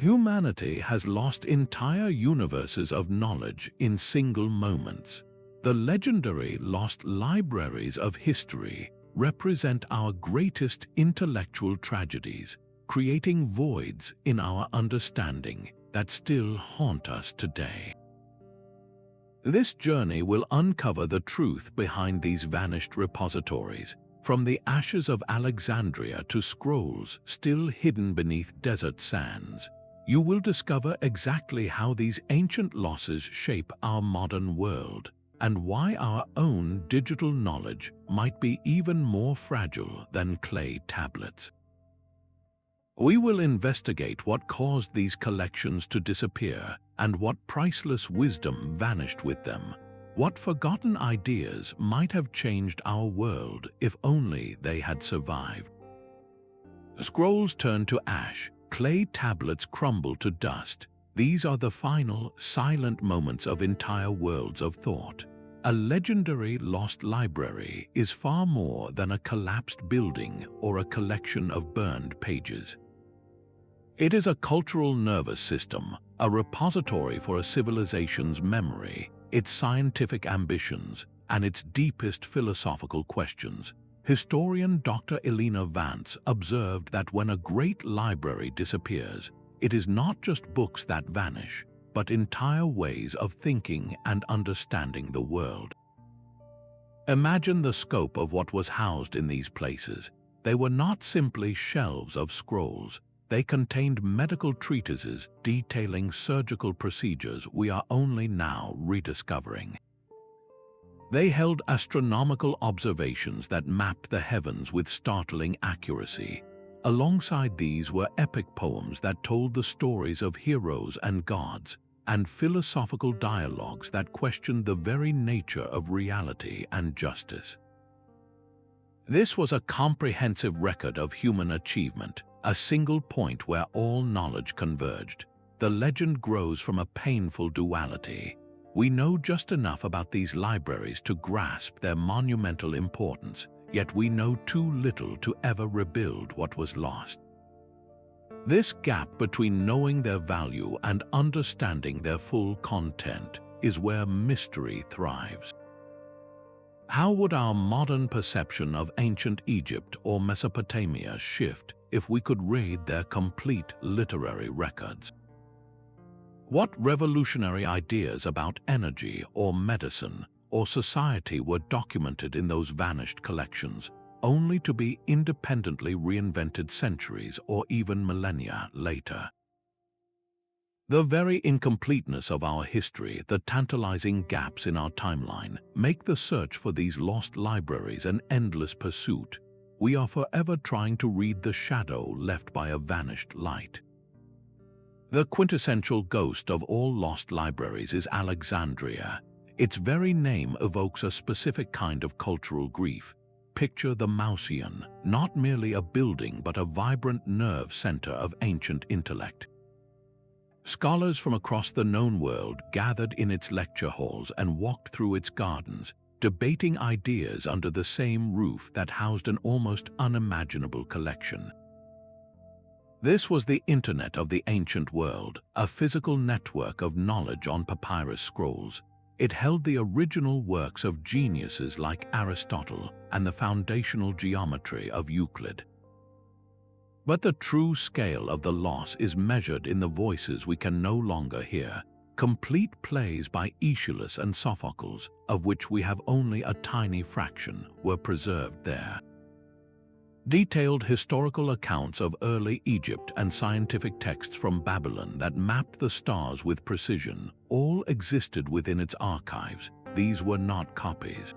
Humanity has lost entire universes of knowledge in single moments. The legendary lost libraries of history represent our greatest intellectual tragedies, creating voids in our understanding that still haunt us today. This journey will uncover the truth behind these vanished repositories, from the ashes of Alexandria to scrolls still hidden beneath desert sands. You will discover exactly how these ancient losses shape our modern world, and why our own digital knowledge might be even more fragile than clay tablets. We will investigate what caused these collections to disappear and what priceless wisdom vanished with them. What forgotten ideas might have changed our world if only they had survived. Scrolls turn to ash, clay tablets crumble to dust. These are the final, silent moments of entire worlds of thought. A legendary lost library is far more than a collapsed building or a collection of burned pages. It is a cultural nervous system, a repository for a civilization's memory, its scientific ambitions, and its deepest philosophical questions. Historian Dr. Elena Vance observed that when a great library disappears, it is not just books that vanish, but entire ways of thinking and understanding the world. Imagine the scope of what was housed in these places. They were not simply shelves of scrolls. They contained medical treatises detailing surgical procedures we are only now rediscovering. They held astronomical observations that mapped the heavens with startling accuracy. Alongside these were epic poems that told the stories of heroes and gods, and philosophical dialogues that questioned the very nature of reality and justice. This was a comprehensive record of human achievement, a single point where all knowledge converged. The legend grows from a painful duality. We know just enough about these libraries to grasp their monumental importance, yet we know too little to ever rebuild what was lost. This gap between knowing their value and understanding their full content is where mystery thrives. How would our modern perception of ancient Egypt or Mesopotamia shift if we could read their complete literary records? What revolutionary ideas about energy or medicine or society were documented in those vanished collections, only to be independently reinvented centuries or even millennia later? The very incompleteness of our history, the tantalizing gaps in our timeline, make the search for these lost libraries an endless pursuit. We are forever trying to read the shadow left by a vanished light. The quintessential ghost of all lost libraries is Alexandria. Its very name evokes a specific kind of cultural grief. Picture the Mausoleum, not merely a building but a vibrant nerve center of ancient intellect. Scholars from across the known world gathered in its lecture halls and walked through its gardens, debating ideas under the same roof that housed an almost unimaginable collection. This was the internet of the ancient world, a physical network of knowledge on papyrus scrolls. It held the original works of geniuses like Aristotle and the foundational geometry of Euclid. But the true scale of the loss is measured in the voices we can no longer hear, complete plays by Aeschylus and Sophocles, of which we have only a tiny fraction, were preserved there. Detailed historical accounts of early Egypt and scientific texts from Babylon that mapped the stars with precision all existed within its archives. These were not copies.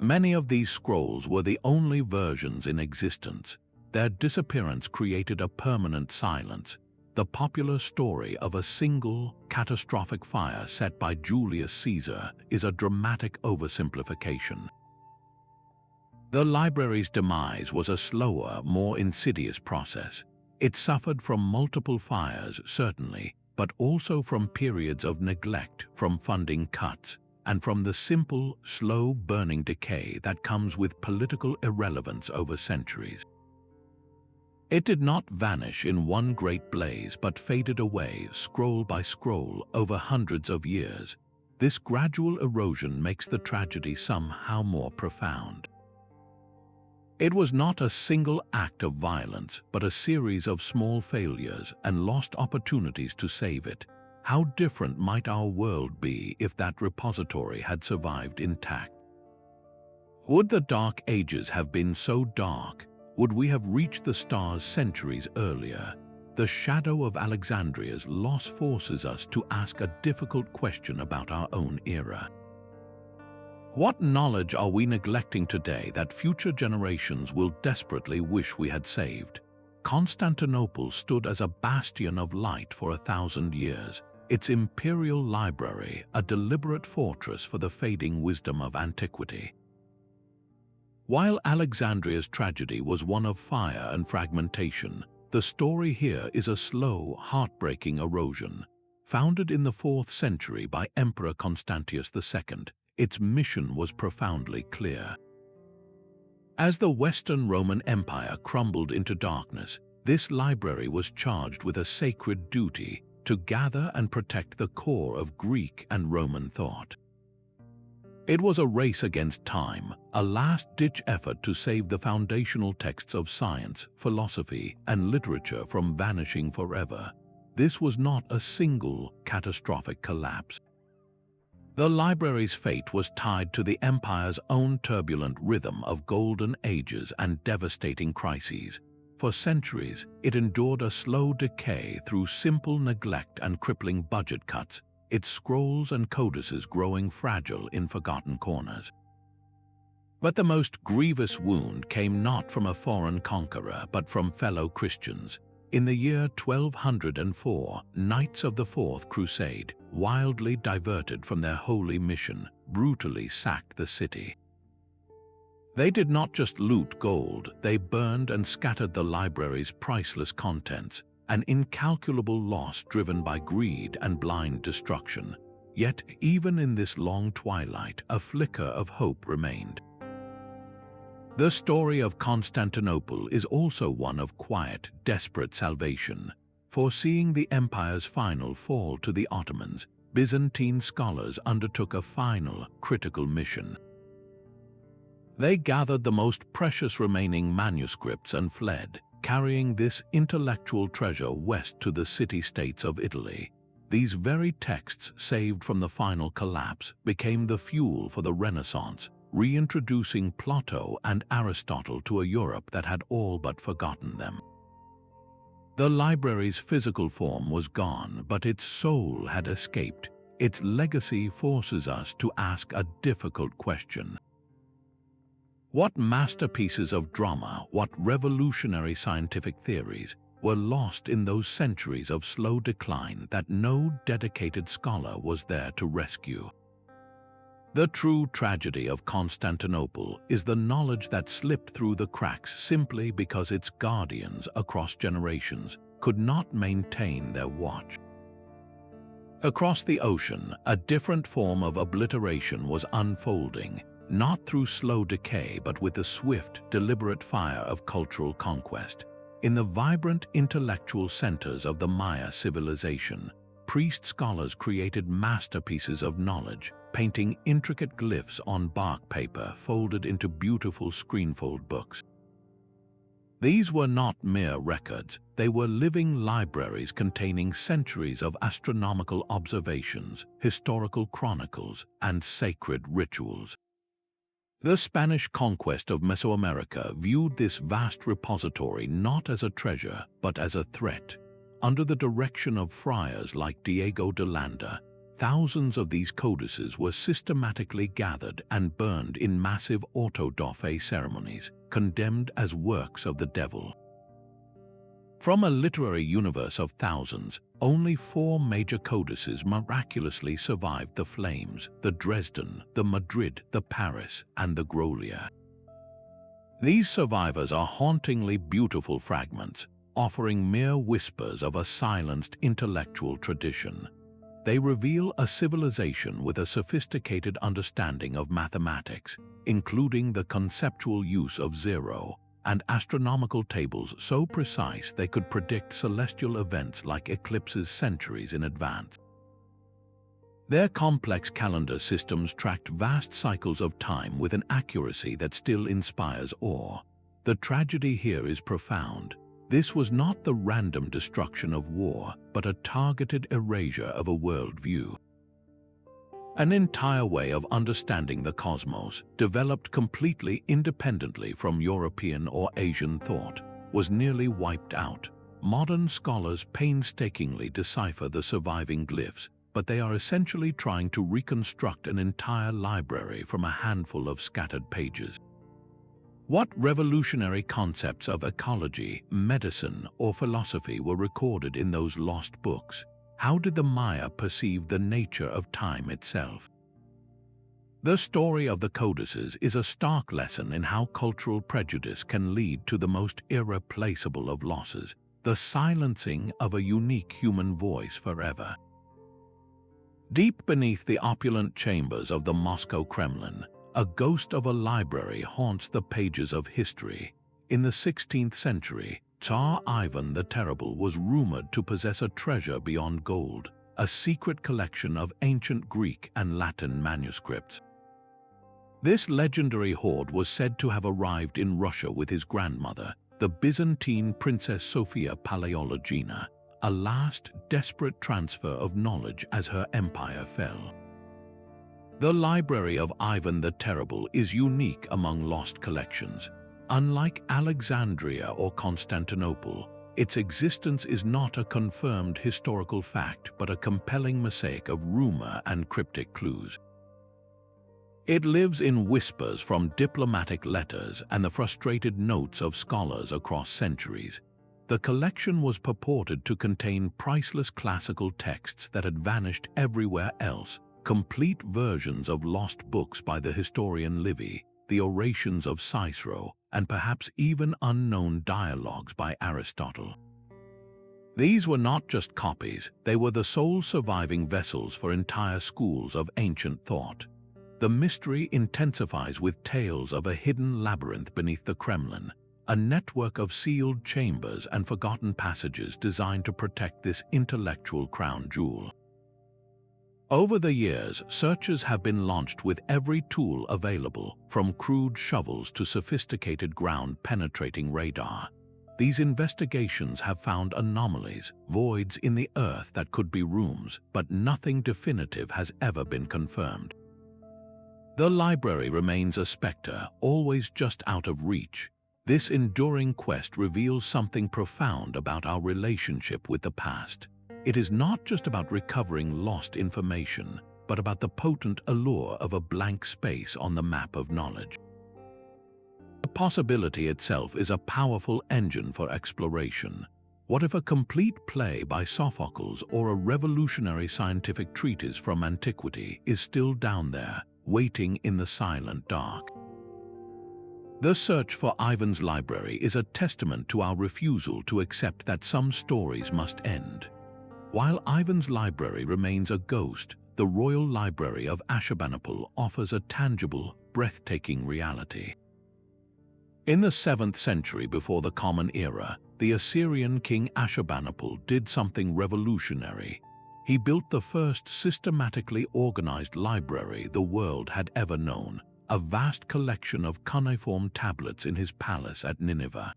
Many of these scrolls were the only versions in existence. Their disappearance created a permanent silence. The popular story of a single, catastrophic fire set by Julius Caesar is a dramatic oversimplification. The library's demise was a slower, more insidious process. It suffered from multiple fires, certainly, but also from periods of neglect, from funding cuts, and from the simple, slow-burning decay that comes with political irrelevance over centuries. It did not vanish in one great blaze but faded away scroll by scroll over hundreds of years. This gradual erosion makes the tragedy somehow more profound. It was not a single act of violence, but a series of small failures and lost opportunities to save it. How different might our world be if that repository had survived intact? Would the Dark Ages have been so dark? Would we have reached the stars centuries earlier? The shadow of Alexandria's loss forces us to ask a difficult question about our own era. What knowledge are we neglecting today that future generations will desperately wish we had saved? Constantinople stood as a bastion of light for 1,000 years. Its imperial library, a deliberate fortress for the fading wisdom of antiquity. While Alexandria's tragedy was one of fire and fragmentation, the story here is a slow, heartbreaking erosion. Founded in the 4th century by Emperor Constantius II, its mission was profoundly clear. As the Western Roman Empire crumbled into darkness, this library was charged with a sacred duty to gather and protect the core of Greek and Roman thought. It was a race against time, a last-ditch effort to save the foundational texts of science, philosophy, and literature from vanishing forever. This was not a single catastrophic collapse. The library's fate was tied to the empire's own turbulent rhythm of golden ages and devastating crises. For centuries, it endured a slow decay through simple neglect and crippling budget cuts, its scrolls and codices growing fragile in forgotten corners. But the most grievous wound came not from a foreign conqueror but from fellow Christians. In the year 1204, Knights of the Fourth Crusade, wildly diverted from their holy mission, brutally sacked the city. They did not just loot gold, they burned and scattered the library's priceless contents, an incalculable loss driven by greed and blind destruction. Yet, even in this long twilight, a flicker of hope remained. The story of Constantinople is also one of quiet, desperate salvation. Foreseeing the empire's final fall to the Ottomans, Byzantine scholars undertook a final, critical mission. They gathered the most precious remaining manuscripts and fled, carrying this intellectual treasure west to the city-states of Italy. These very texts, saved from the final collapse, became the fuel for the Renaissance, reintroducing Plato and Aristotle to a Europe that had all but forgotten them. The library's physical form was gone, but its soul had escaped. Its legacy forces us to ask a difficult question. What masterpieces of drama, what revolutionary scientific theories were lost in those centuries of slow decline that no dedicated scholar was there to rescue? The true tragedy of Constantinople is the knowledge that slipped through the cracks simply because its guardians across generations could not maintain their watch. Across the ocean, a different form of obliteration was unfolding, not through slow decay but with the swift, deliberate fire of cultural conquest. In the vibrant intellectual centers of the Maya civilization, priest-scholars created masterpieces of knowledge, painting intricate glyphs on bark paper folded into beautiful screenfold books. These were not mere records, they were living libraries containing centuries of astronomical observations, historical chronicles, and sacred rituals. The Spanish conquest of Mesoamerica viewed this vast repository not as a treasure, but as a threat. Under the direction of friars like Diego de Landa, thousands of these codices were systematically gathered and burned in massive auto da fe ceremonies, condemned as works of the devil. From a literary universe of thousands, only 4 major codices miraculously survived the flames: the Dresden, the Madrid, the Paris, and the Grolier. These survivors are hauntingly beautiful fragments, offering mere whispers of a silenced intellectual tradition. They reveal a civilization with a sophisticated understanding of mathematics, including the conceptual use of zero, and astronomical tables so precise they could predict celestial events like eclipses centuries in advance. Their complex calendar systems tracked vast cycles of time with an accuracy that still inspires awe. The tragedy here is profound. This was not the random destruction of war, but a targeted erasure of a worldview. An entire way of understanding the cosmos, developed completely independently from European or Asian thought, was nearly wiped out. Modern scholars painstakingly decipher the surviving glyphs, but they are essentially trying to reconstruct an entire library from a handful of scattered pages. What revolutionary concepts of ecology, medicine, or philosophy were recorded in those lost books? How did the Maya perceive the nature of time itself? The story of the Codices is a stark lesson in how cultural prejudice can lead to the most irreplaceable of losses, the silencing of a unique human voice forever. Deep beneath the opulent chambers of the Moscow Kremlin, a ghost of a library haunts the pages of history. In the 16th century, Tsar Ivan the Terrible was rumored to possess a treasure beyond gold, a secret collection of ancient Greek and Latin manuscripts. This legendary hoard was said to have arrived in Russia with his grandmother, the Byzantine Princess Sophia Paleologina, a last desperate transfer of knowledge as her empire fell. The Library of Ivan the Terrible is unique among lost collections. Unlike Alexandria or Constantinople, its existence is not a confirmed historical fact but a compelling mosaic of rumor and cryptic clues. It lives in whispers from diplomatic letters and the frustrated notes of scholars across centuries. The collection was purported to contain priceless classical texts that had vanished everywhere else, complete versions of lost books by the historian Livy, the orations of Cicero, and perhaps even unknown dialogues by Aristotle. These were not just copies, they were the sole surviving vessels for entire schools of ancient thought. The mystery intensifies with tales of a hidden labyrinth beneath the Kremlin, a network of sealed chambers and forgotten passages designed to protect this intellectual crown jewel. Over the years, searches have been launched with every tool available, from crude shovels to sophisticated ground-penetrating radar. These investigations have found anomalies, voids in the earth that could be rooms, but nothing definitive has ever been confirmed. The library remains a specter, always just out of reach. This enduring quest reveals something profound about our relationship with the past. It is not just about recovering lost information, but about the potent allure of a blank space on the map of knowledge. The possibility itself is a powerful engine for exploration. What if a complete play by Sophocles or a revolutionary scientific treatise from antiquity is still down there, waiting in the silent dark? The search for Ivan's library is a testament to our refusal to accept that some stories must end. While Ivan's library remains a ghost, the Royal Library of Ashurbanipal offers a tangible, breathtaking reality. In the 7th century before the Common Era, the Assyrian king Ashurbanipal did something revolutionary. He built the first systematically organized library the world had ever known, a vast collection of cuneiform tablets in his palace at Nineveh.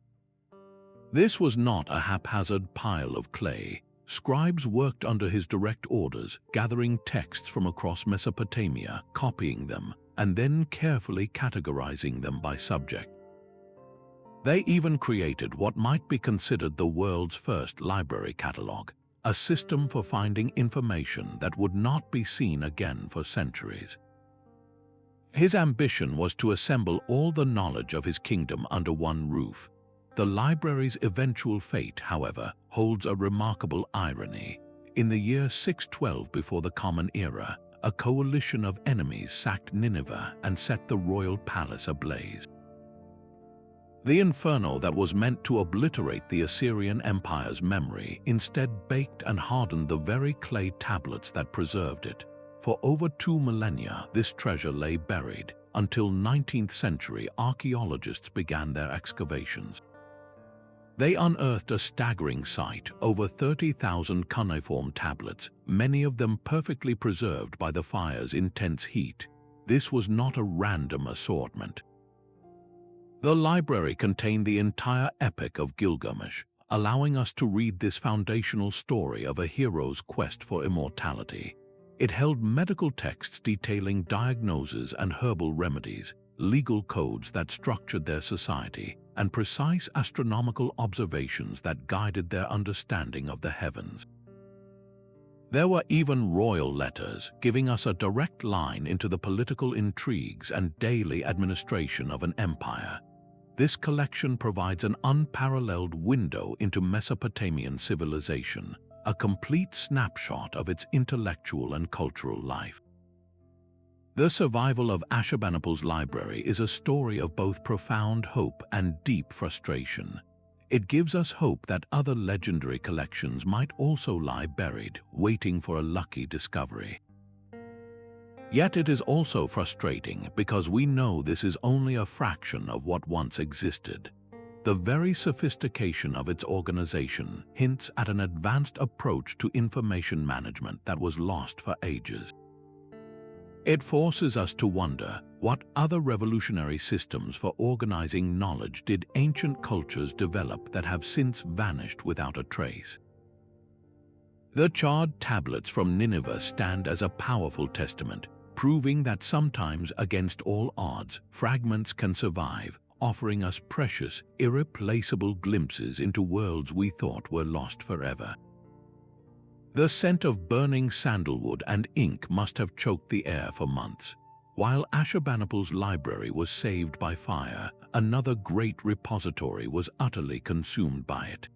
This was not a haphazard pile of clay. Scribes worked under his direct orders, gathering texts from across Mesopotamia, copying them, and then carefully categorizing them by subject. They even created what might be considered the world's first library catalog, a system for finding information that would not be seen again for centuries. His ambition was to assemble all the knowledge of his kingdom under one roof. The library's eventual fate, however, holds a remarkable irony. In the year 612 before the Common Era, a coalition of enemies sacked Nineveh and set the royal palace ablaze. The inferno that was meant to obliterate the Assyrian Empire's memory instead baked and hardened the very clay tablets that preserved it. For over 2 millennia, this treasure lay buried, until 19th century archaeologists began their excavations. They unearthed a staggering sight, over 30,000 cuneiform tablets, many of them perfectly preserved by the fire's intense heat. This was not a random assortment. The library contained the entire epic of Gilgamesh, allowing us to read this foundational story of a hero's quest for immortality. It held medical texts detailing diagnoses and herbal remedies, legal codes that structured their society, and precise astronomical observations that guided their understanding of the heavens. There were even royal letters, giving us a direct line into the political intrigues and daily administration of an empire. This collection provides an unparalleled window into Mesopotamian civilization, a complete snapshot of its intellectual and cultural life. The survival of Ashurbanipal's library is a story of both profound hope and deep frustration. It gives us hope that other legendary collections might also lie buried, waiting for a lucky discovery. Yet it is also frustrating because we know this is only a fraction of what once existed. The very sophistication of its organization hints at an advanced approach to information management that was lost for ages. It forces us to wonder, what other revolutionary systems for organizing knowledge did ancient cultures develop that have since vanished without a trace? The charred tablets from Nineveh stand as a powerful testament, proving that sometimes, against all odds, fragments can survive, offering us precious, irreplaceable glimpses into worlds we thought were lost forever. The scent of burning sandalwood and ink must have choked the air for months. While Ashurbanipal's library was saved by fire, another great repository was utterly consumed by it.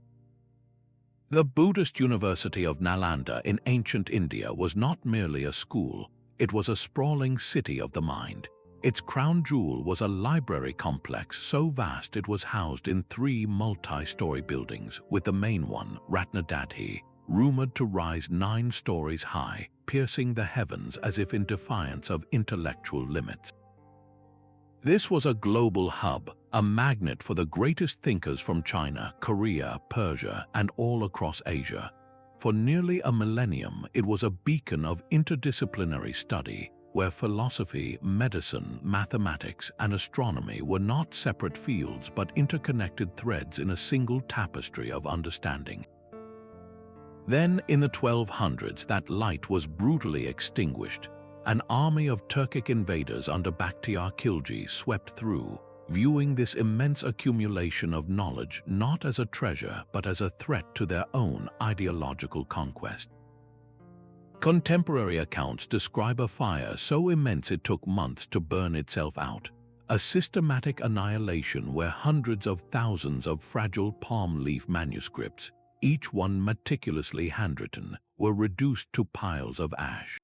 The Buddhist University of Nalanda in ancient India was not merely a school, it was a sprawling city of the mind. Its crown jewel was a library complex so vast it was housed in 3 multi-story buildings, with the main one, Ratnadadhi, rumored to rise 9 stories high, piercing the heavens as if in defiance of intellectual limits. This was a global hub, a magnet for the greatest thinkers from China, Korea, Persia, and all across Asia. For nearly a millennium, it was a beacon of interdisciplinary study, where philosophy, medicine, mathematics, and astronomy were not separate fields but interconnected threads in a single tapestry of understanding. Then, in the 1200s, that light was brutally extinguished. An army of Turkic invaders under Bakhtiar Khilji swept through, viewing this immense accumulation of knowledge not as a treasure but as a threat to their own ideological conquest. Contemporary accounts describe a fire so immense it took months to burn itself out, a systematic annihilation where hundreds of thousands of fragile palm leaf manuscripts, each one meticulously handwritten, were reduced to piles of ash.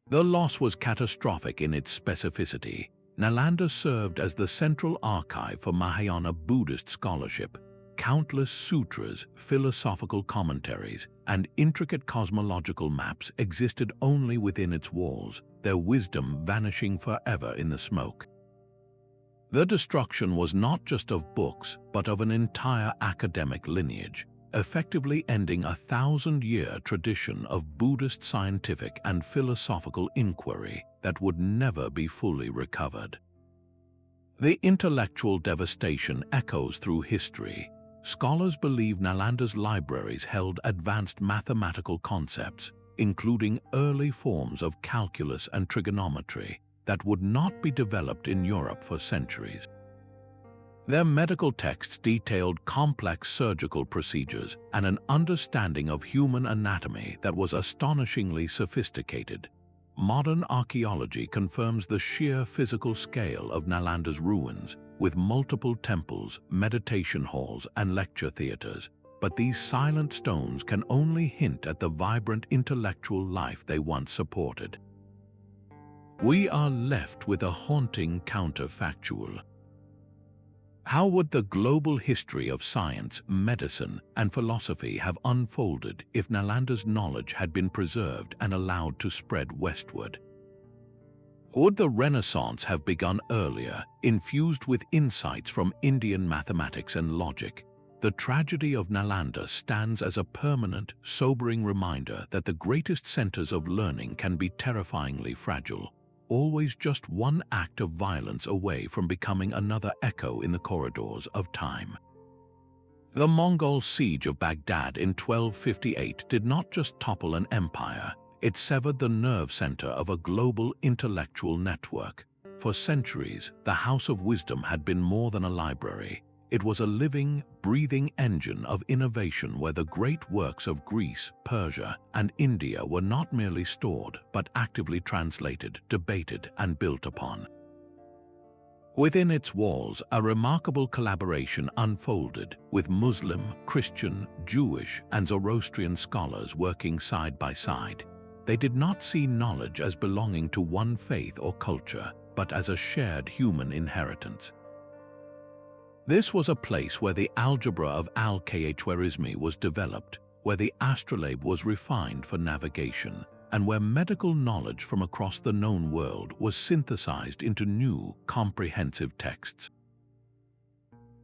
The loss was catastrophic in its specificity. Nalanda served as the central archive for Mahayana Buddhist scholarship. Countless sutras, philosophical commentaries, and intricate cosmological maps existed only within its walls, their wisdom vanishing forever in the smoke. The destruction was not just of books, but of an entire academic lineage, effectively ending a 1,000-year tradition of Buddhist scientific and philosophical inquiry that would never be fully recovered. The intellectual devastation echoes through history. Scholars believe Nalanda's libraries held advanced mathematical concepts, including early forms of calculus and trigonometry, that would not be developed in Europe for centuries. Their medical texts detailed complex surgical procedures and an understanding of human anatomy that was astonishingly sophisticated. Modern archaeology confirms the sheer physical scale of Nalanda's ruins, with multiple temples, meditation halls, and lecture theaters. But these silent stones can only hint at the vibrant intellectual life they once supported. We are left with a haunting counterfactual. How would the global history of science, medicine, and philosophy have unfolded if Nalanda's knowledge had been preserved and allowed to spread westward? Would the Renaissance have begun earlier, infused with insights from Indian mathematics and logic? The tragedy of Nalanda stands as a permanent, sobering reminder that the greatest centers of learning can be terrifyingly fragile, always just one act of violence away from becoming another echo in the corridors of time. The Mongol siege of Baghdad in 1258 did not just topple an empire, it severed the nerve center of a global intellectual network. For centuries, the House of Wisdom had been more than a library. It was a living, breathing engine of innovation where the great works of Greece, Persia, and India were not merely stored, but actively translated, debated, and built upon. Within its walls, a remarkable collaboration unfolded, with Muslim, Christian, Jewish, and Zoroastrian scholars working side by side. They did not see knowledge as belonging to one faith or culture, but as a shared human inheritance. This was a place where the algebra of Al-Khwarizmi was developed, where the astrolabe was refined for navigation, and where medical knowledge from across the known world was synthesized into new, comprehensive texts.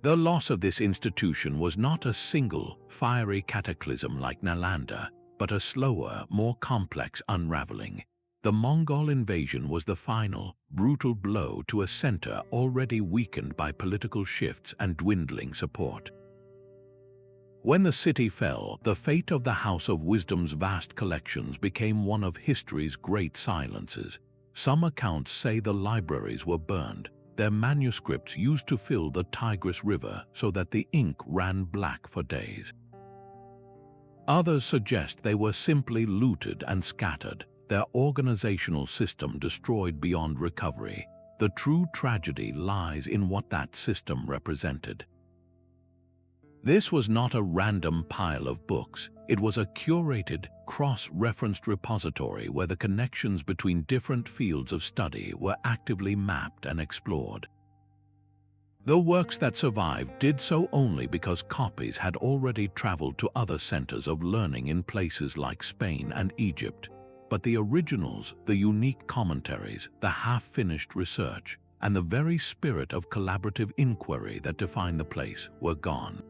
The loss of this institution was not a single, fiery cataclysm like Nalanda, but a slower, more complex unraveling. The Mongol invasion was the final, brutal blow to a center already weakened by political shifts and dwindling support. When the city fell, the fate of the House of Wisdom's vast collections became one of history's great silences. Some accounts say the libraries were burned, their manuscripts used to fill the Tigris River so that the ink ran black for days. Others suggest they were simply looted and scattered, their organizational system destroyed beyond recovery. The true tragedy lies in what that system represented. This was not a random pile of books. It was a curated, cross-referenced repository where the connections between different fields of study were actively mapped and explored. The works that survived did so only because copies had already traveled to other centers of learning in places like Spain and Egypt. But the originals, the unique commentaries, the half-finished research, and the very spirit of collaborative inquiry that defined the place were gone.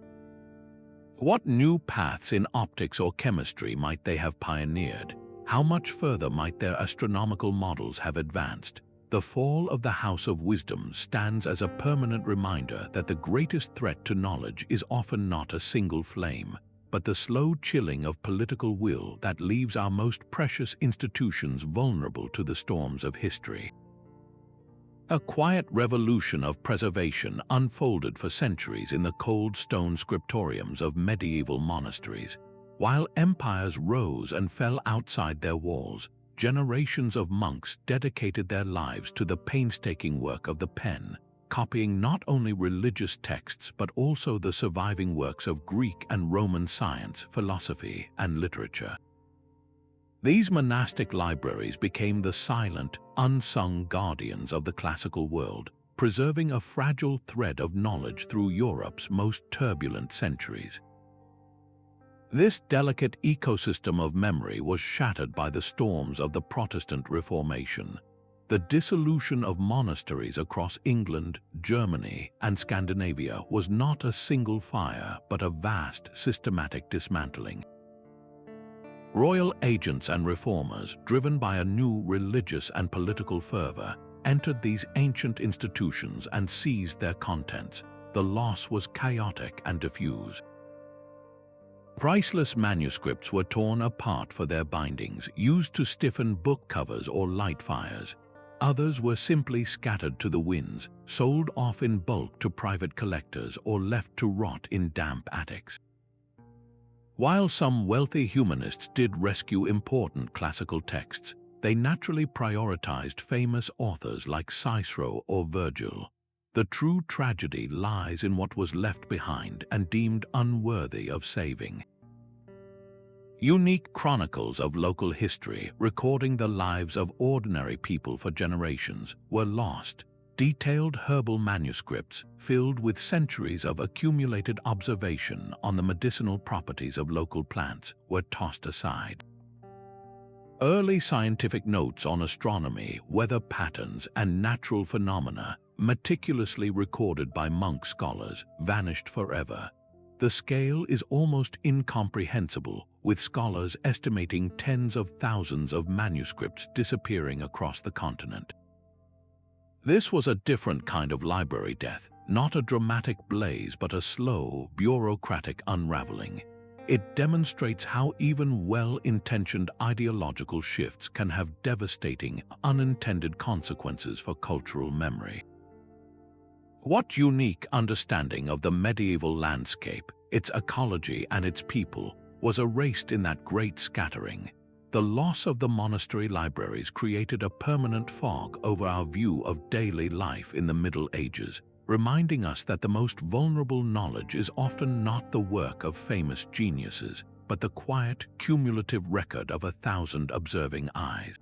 What new paths in optics or chemistry might they have pioneered? How much further might their astronomical models have advanced? The fall of the House of Wisdom stands as a permanent reminder that the greatest threat to knowledge is often not a single flame, but the slow chilling of political will that leaves our most precious institutions vulnerable to the storms of history. A quiet revolution of preservation unfolded for centuries in the cold stone scriptoriums of medieval monasteries. While empires rose and fell outside their walls, generations of monks dedicated their lives to the painstaking work of the pen, copying not only religious texts but also the surviving works of Greek and Roman science, philosophy, and literature. These monastic libraries became the silent, unsung guardians of the classical world, preserving a fragile thread of knowledge through Europe's most turbulent centuries. This delicate ecosystem of memory was shattered by the storms of the Protestant Reformation. The dissolution of monasteries across England, Germany, and Scandinavia was not a single fire, but a vast, systematic dismantling. Royal agents and reformers, driven by a new religious and political fervor, entered these ancient institutions and seized their contents. The loss was chaotic and diffuse. Priceless manuscripts were torn apart for their bindings, used to stiffen book covers or light fires. Others were simply scattered to the winds, sold off in bulk to private collectors, or left to rot in damp attics. While some wealthy humanists did rescue important classical texts, they naturally prioritized famous authors like Cicero or Virgil. The true tragedy lies in what was left behind and deemed unworthy of saving. Unique chronicles of local history, recording the lives of ordinary people for generations, were lost. Detailed herbal manuscripts, filled with centuries of accumulated observation on the medicinal properties of local plants, were tossed aside. Early scientific notes on astronomy, weather patterns, and natural phenomena, meticulously recorded by monk scholars, vanished forever. The scale is almost incomprehensible, with scholars estimating tens of thousands of manuscripts disappearing across the continent. This was a different kind of library death, not a dramatic blaze but a slow, bureaucratic unraveling. It demonstrates how even well-intentioned ideological shifts can have devastating, unintended consequences for cultural memory. What unique understanding of the medieval landscape, its ecology and its people, was erased in that great scattering? The loss of the monastery libraries created a permanent fog over our view of daily life in the Middle Ages, reminding us that the most vulnerable knowledge is often not the work of famous geniuses, but the quiet, cumulative record of 1,000 observing eyes.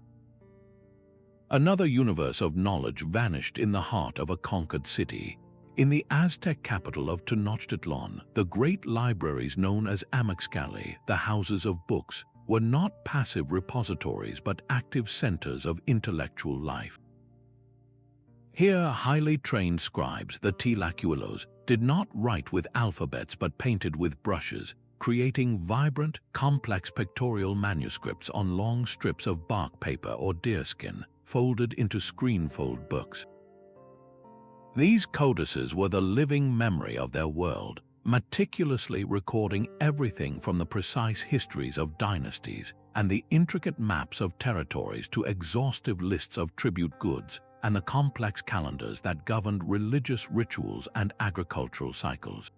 Another universe of knowledge vanished in the heart of a conquered city. In the Aztec capital of Tenochtitlan, the great libraries known as Amexcali, the houses of books, were not passive repositories but active centers of intellectual life. Here, highly trained scribes, the tlacuilos, did not write with alphabets but painted with brushes, creating vibrant, complex pictorial manuscripts on long strips of bark paper or deerskin, folded into screenfold books. These codices were the living memory of their world, meticulously recording everything from the precise histories of dynasties and the intricate maps of territories to exhaustive lists of tribute goods and the complex calendars that governed religious rituals and agricultural cycles.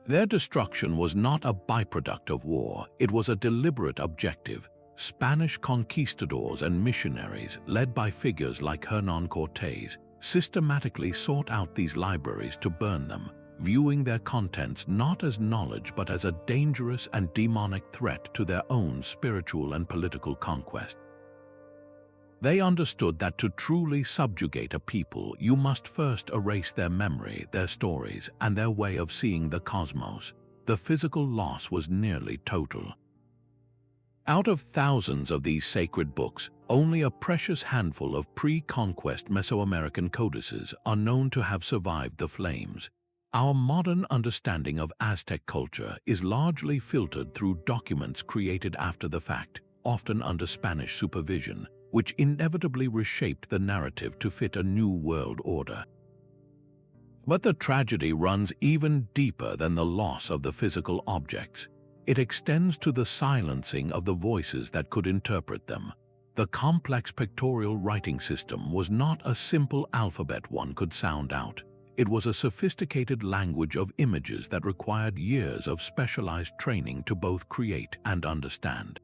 Their destruction was not a byproduct of war, it was a deliberate objective. Spanish conquistadors and missionaries, led by figures like Hernán Cortés, systematically sought out these libraries to burn them, viewing their contents not as knowledge but as a dangerous and demonic threat to their own spiritual and political conquest. They understood that to truly subjugate a people, you must first erase their memory, their stories, and their way of seeing the cosmos. The physical loss was nearly total. Out of thousands of these sacred books, only a precious handful of pre-conquest Mesoamerican codices are known to have survived the flames. Our modern understanding of Aztec culture is largely filtered through documents created after the fact, often under Spanish supervision, which inevitably reshaped the narrative to fit a new world order. But the tragedy runs even deeper than the loss of the physical objects. It extends to the silencing of the voices that could interpret them. The complex pictorial writing system was not a simple alphabet one could sound out. It was a sophisticated language of images that required years of specialized training to both create and understand.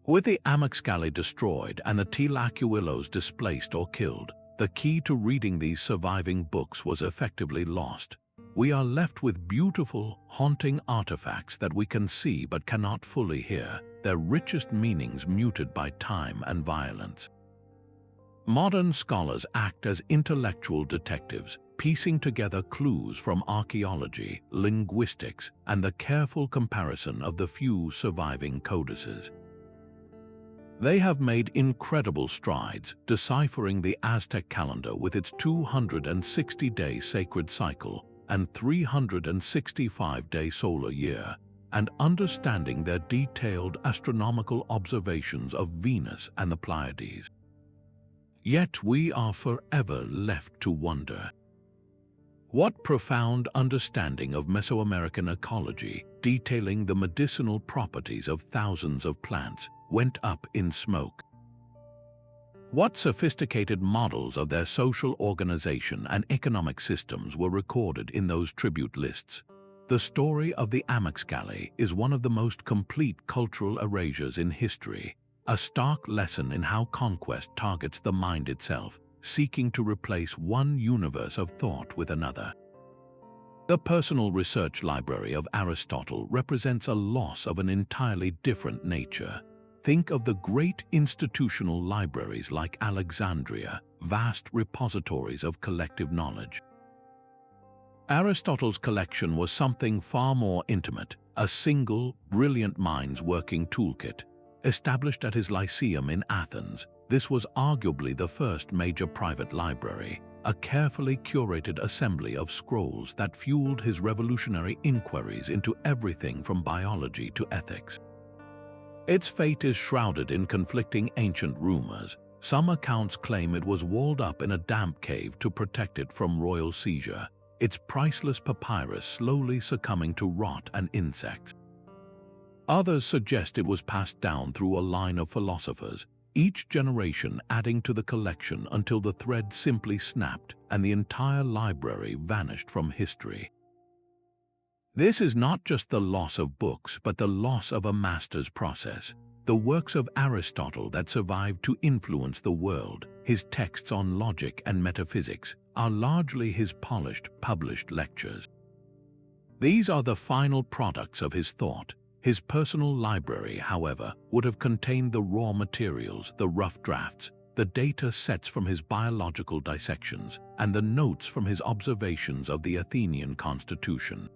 With the Amexcali destroyed and the tlacuilos displaced or killed, the key to reading these surviving books was effectively lost. We are left with beautiful, haunting artifacts that we can see but cannot fully hear, their richest meanings muted by time and violence. Modern scholars act as intellectual detectives, piecing together clues from archaeology, linguistics, and the careful comparison of the few surviving codices. They have made incredible strides, deciphering the Aztec calendar with its 260-day sacred cycle and 365-day solar year, and understanding their detailed astronomical observations of Venus and the Pleiades. Yet we are forever left to wonder. What profound understanding of Mesoamerican ecology, detailing the medicinal properties of thousands of plants, went up in smoke? What sophisticated models of their social organization and economic systems were recorded in those tribute lists? The story of the Amexcali is one of the most complete cultural erasures in history, a stark lesson in how conquest targets the mind itself, seeking to replace one universe of thought with another. The personal research library of Aristotle represents a loss of an entirely different nature. Think of the great institutional libraries like Alexandria, vast repositories of collective knowledge. Aristotle's collection was something far more intimate, a single, brilliant mind's working toolkit. Established at his Lyceum in Athens, this was arguably the first major private library, a carefully curated assembly of scrolls that fueled his revolutionary inquiries into everything from biology to ethics. Its fate is shrouded in conflicting ancient rumors. Some accounts claim it was walled up in a damp cave to protect it from royal seizure, its priceless papyrus slowly succumbing to rot and insects. Others suggest it was passed down through a line of philosophers, each generation adding to the collection until the thread simply snapped and the entire library vanished from history. This is not just the loss of books, but the loss of a master's process. The works of Aristotle that survived to influence the world, his texts on logic and metaphysics, are largely his polished, published lectures. These are the final products of his thought. His personal library, however, would have contained the raw materials, the rough drafts, the data sets from his biological dissections, and the notes from his observations of the Athenian constitution.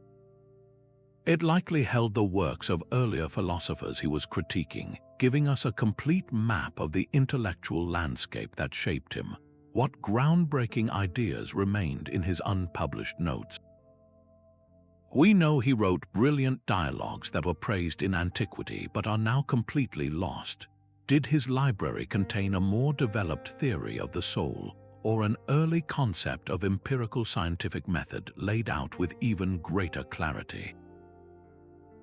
It likely held the works of earlier philosophers he was critiquing, giving us a complete map of the intellectual landscape that shaped him. What groundbreaking ideas remained in his unpublished notes? We know he wrote brilliant dialogues that were praised in antiquity but are now completely lost. Did his library contain a more developed theory of the soul, or an early concept of empirical scientific method laid out with even greater clarity?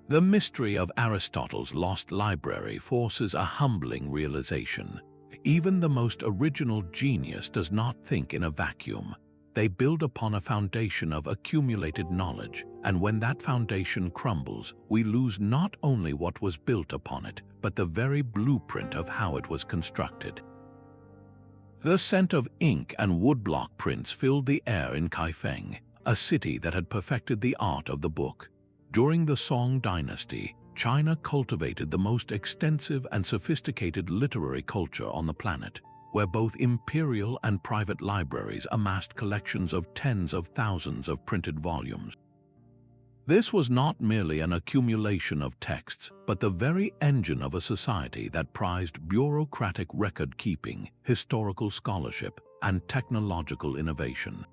The mystery of Aristotle's lost library forces a humbling realization. Even the most original genius does not think in a vacuum. They build upon a foundation of accumulated knowledge, and when that foundation crumbles, we lose not only what was built upon it, but the very blueprint of how it was constructed. The scent of ink and woodblock prints filled the air in Kaifeng, a city that had perfected the art of the book. During the Song dynasty, China cultivated the most extensive and sophisticated literary culture on the planet, where both imperial and private libraries amassed collections of tens of thousands of printed volumes. This was not merely an accumulation of texts, but the very engine of a society that prized bureaucratic record-keeping, historical scholarship, and technological innovation.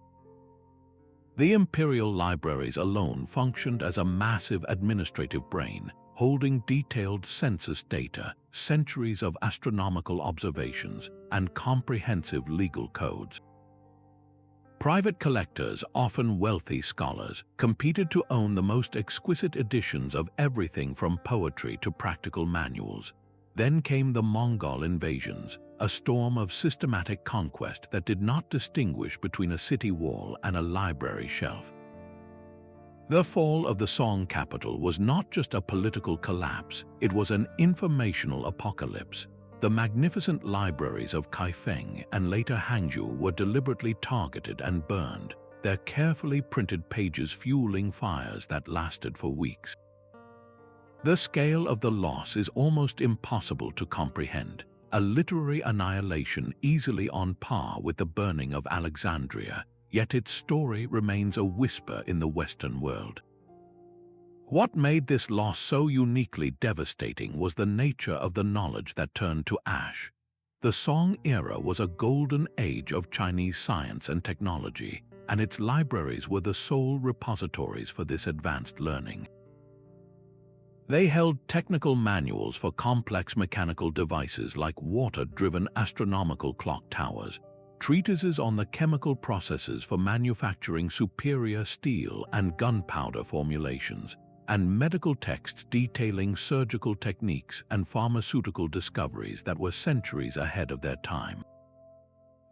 The imperial libraries alone functioned as a massive administrative brain, holding detailed census data, centuries of astronomical observations, and comprehensive legal codes. Private collectors, often wealthy scholars, competed to own the most exquisite editions of everything from poetry to practical manuals. Then came the Mongol invasions, a storm of systematic conquest that did not distinguish between a city wall and a library shelf. The fall of the Song capital was not just a political collapse, it was an informational apocalypse. The magnificent libraries of Kaifeng and later Hangzhou were deliberately targeted and burned, their carefully printed pages fueling fires that lasted for weeks. The scale of the loss is almost impossible to comprehend, a literary annihilation easily on par with the burning of Alexandria, yet its story remains a whisper in the Western world. What made this loss so uniquely devastating was the nature of the knowledge that turned to ash. The Song era was a golden age of Chinese science and technology, and its libraries were the sole repositories for this advanced learning. They held technical manuals for complex mechanical devices like water-driven astronomical clock towers, treatises on the chemical processes for manufacturing superior steel and gunpowder formulations, and medical texts detailing surgical techniques and pharmaceutical discoveries that were centuries ahead of their time.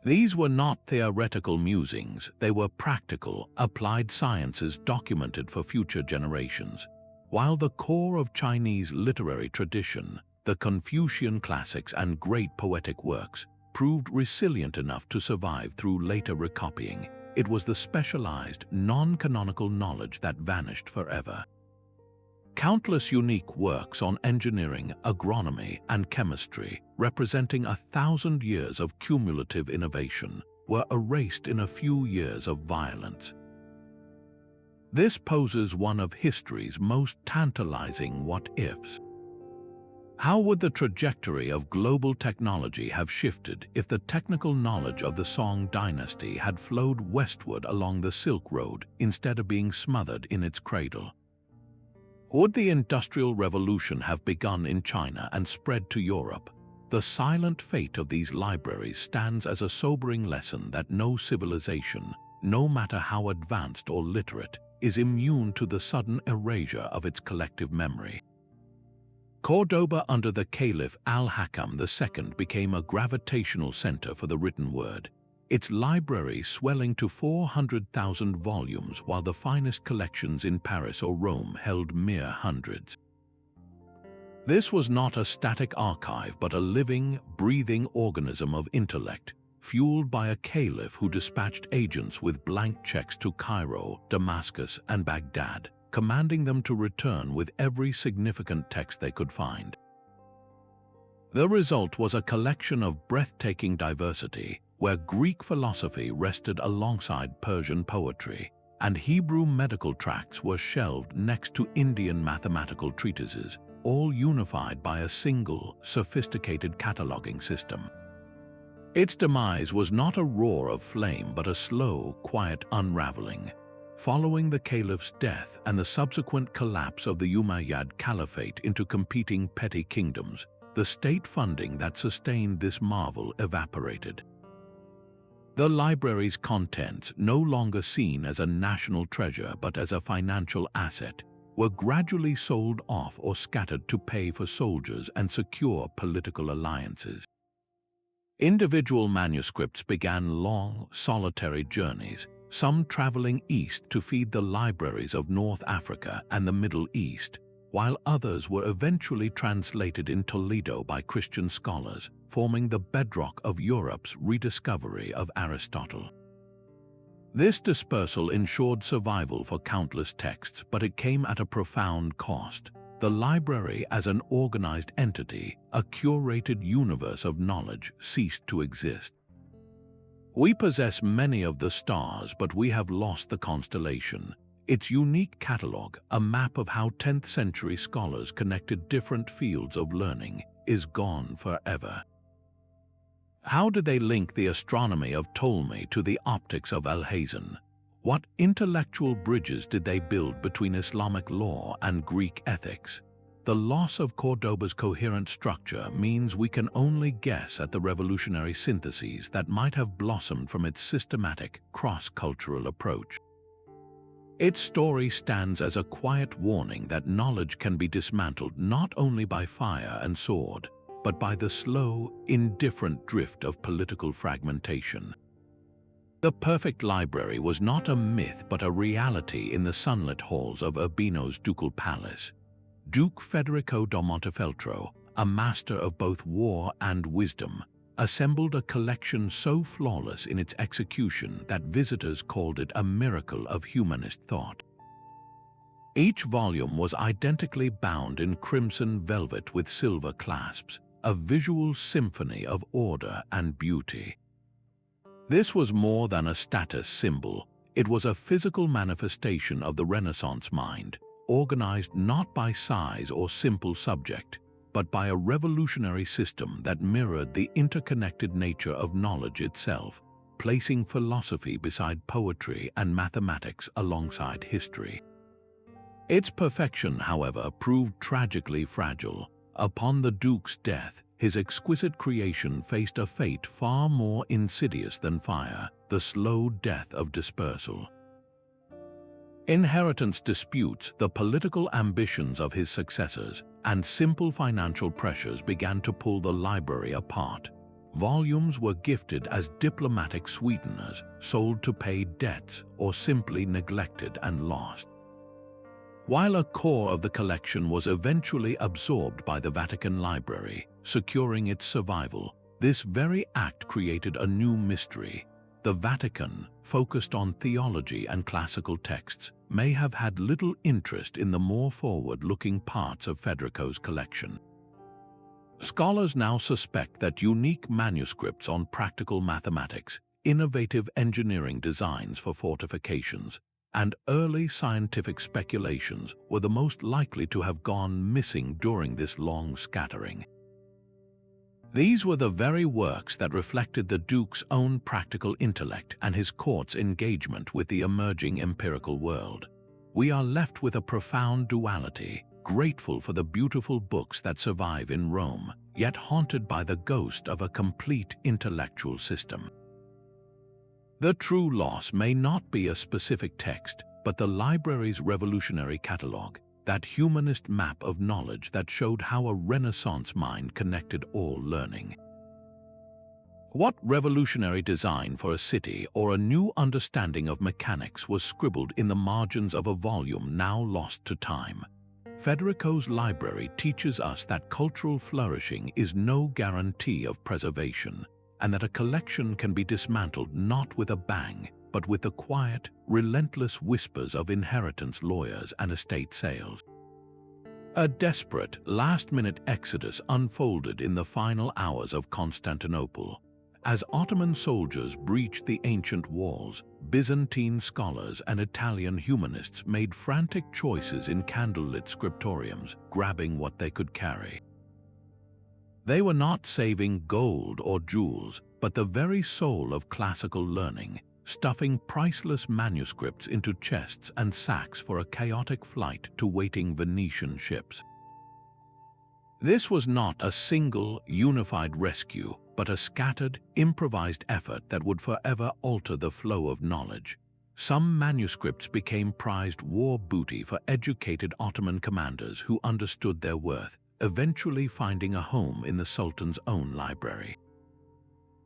These were not theoretical musings, they were practical, applied sciences documented for future generations. While the core of Chinese literary tradition, the Confucian classics and great poetic works, proved resilient enough to survive through later recopying, it was the specialized, non-canonical knowledge that vanished forever. Countless unique works on engineering, agronomy, and chemistry, representing 1,000 years of cumulative innovation, were erased in a few years of violence. This poses one of history's most tantalizing what-ifs. How would the trajectory of global technology have shifted if the technical knowledge of the Song dynasty had flowed westward along the Silk Road instead of being smothered in its cradle? Would the Industrial Revolution have begun in China and spread to Europe? The silent fate of these libraries stands as a sobering lesson that no civilization, no matter how advanced or literate, is immune to the sudden erasure of its collective memory. Córdoba under the Caliph al-Hakam II became a gravitational center for the written word, its library swelling to 400,000 volumes while the finest collections in Paris or Rome held mere hundreds. This was not a static archive but a living, breathing organism of intellect, fueled by a caliph who dispatched agents with blank checks to Cairo, Damascus, and Baghdad, commanding them to return with every significant text they could find. The result was a collection of breathtaking diversity, where Greek philosophy rested alongside Persian poetry, and Hebrew medical tracts were shelved next to Indian mathematical treatises, all unified by a single, sophisticated cataloging system. Its demise was not a roar of flame but a slow, quiet unraveling. Following the caliph's death and the subsequent collapse of the Umayyad Caliphate into competing petty kingdoms, the state funding that sustained this marvel evaporated. The library's contents, no longer seen as a national treasure but as a financial asset, were gradually sold off or scattered to pay for soldiers and secure political alliances. Individual manuscripts began long, solitary journeys, some traveling east to feed the libraries of North Africa and the Middle East, while others were eventually translated in Toledo by Christian scholars, forming the bedrock of Europe's rediscovery of Aristotle. This dispersal ensured survival for countless texts, but it came at a profound cost. The library as an organized entity, a curated universe of knowledge, ceased to exist. We possess many of the stars, but we have lost the constellation. Its unique catalogue, a map of how 10th century scholars connected different fields of learning, is gone forever. How did they link the astronomy of Ptolemy to the optics of Alhazen? What intellectual bridges did they build between Islamic law and Greek ethics? The loss of Córdoba's coherent structure means we can only guess at the revolutionary syntheses that might have blossomed from its systematic, cross-cultural approach. Its story stands as a quiet warning that knowledge can be dismantled not only by fire and sword, but by the slow, indifferent drift of political fragmentation. The perfect library was not a myth but a reality in the sunlit halls of Urbino's ducal palace. Duke Federico da Montefeltro, a master of both war and wisdom, assembled a collection so flawless in its execution that visitors called it a miracle of humanist thought. Each volume was identically bound in crimson velvet with silver clasps, a visual symphony of order and beauty. This was more than a status symbol. It was a physical manifestation of the Renaissance mind, organized not by size or simple subject, but by a revolutionary system that mirrored the interconnected nature of knowledge itself, placing philosophy beside poetry and mathematics alongside history. Its perfection, however, proved tragically fragile. Upon the Duke's death, his exquisite creation faced a fate far more insidious than fire, the slow death of dispersal. Inheritance disputes, the political ambitions of his successors, and simple financial pressures began to pull the library apart. Volumes were gifted as diplomatic sweeteners, sold to pay debts, or simply neglected and lost. While a core of the collection was eventually absorbed by the Vatican Library, securing its survival, this very act created a new mystery. The Vatican, focused on theology and classical texts, may have had little interest in the more forward-looking parts of Federico's collection. Scholars now suspect that unique manuscripts on practical mathematics, innovative engineering designs for fortifications, and early scientific speculations were the most likely to have gone missing during this long scattering. These were the very works that reflected the Duke's own practical intellect and his court's engagement with the emerging empirical world. We are left with a profound duality, grateful for the beautiful books that survive in Rome, yet haunted by the ghost of a complete intellectual system. The true loss may not be a specific text, but the library's revolutionary catalogue, that humanist map of knowledge that showed how a Renaissance mind connected all learning. What revolutionary design for a city or a new understanding of mechanics was scribbled in the margins of a volume now lost to time? Federico's library teaches us that cultural flourishing is no guarantee of preservation, and that a collection can be dismantled not with a bang, but with the quiet, relentless whispers of inheritance lawyers and estate sales. A desperate, last-minute exodus unfolded in the final hours of Constantinople. As Ottoman soldiers breached the ancient walls, Byzantine scholars and Italian humanists made frantic choices in candlelit scriptoriums, grabbing what they could carry. They were not saving gold or jewels, but the very soul of classical learning, stuffing priceless manuscripts into chests and sacks for a chaotic flight to waiting Venetian ships. This was not a single, unified rescue, but a scattered, improvised effort that would forever alter the flow of knowledge. Some manuscripts became prized war booty for educated Ottoman commanders who understood their worth, eventually finding a home in the Sultan's own library.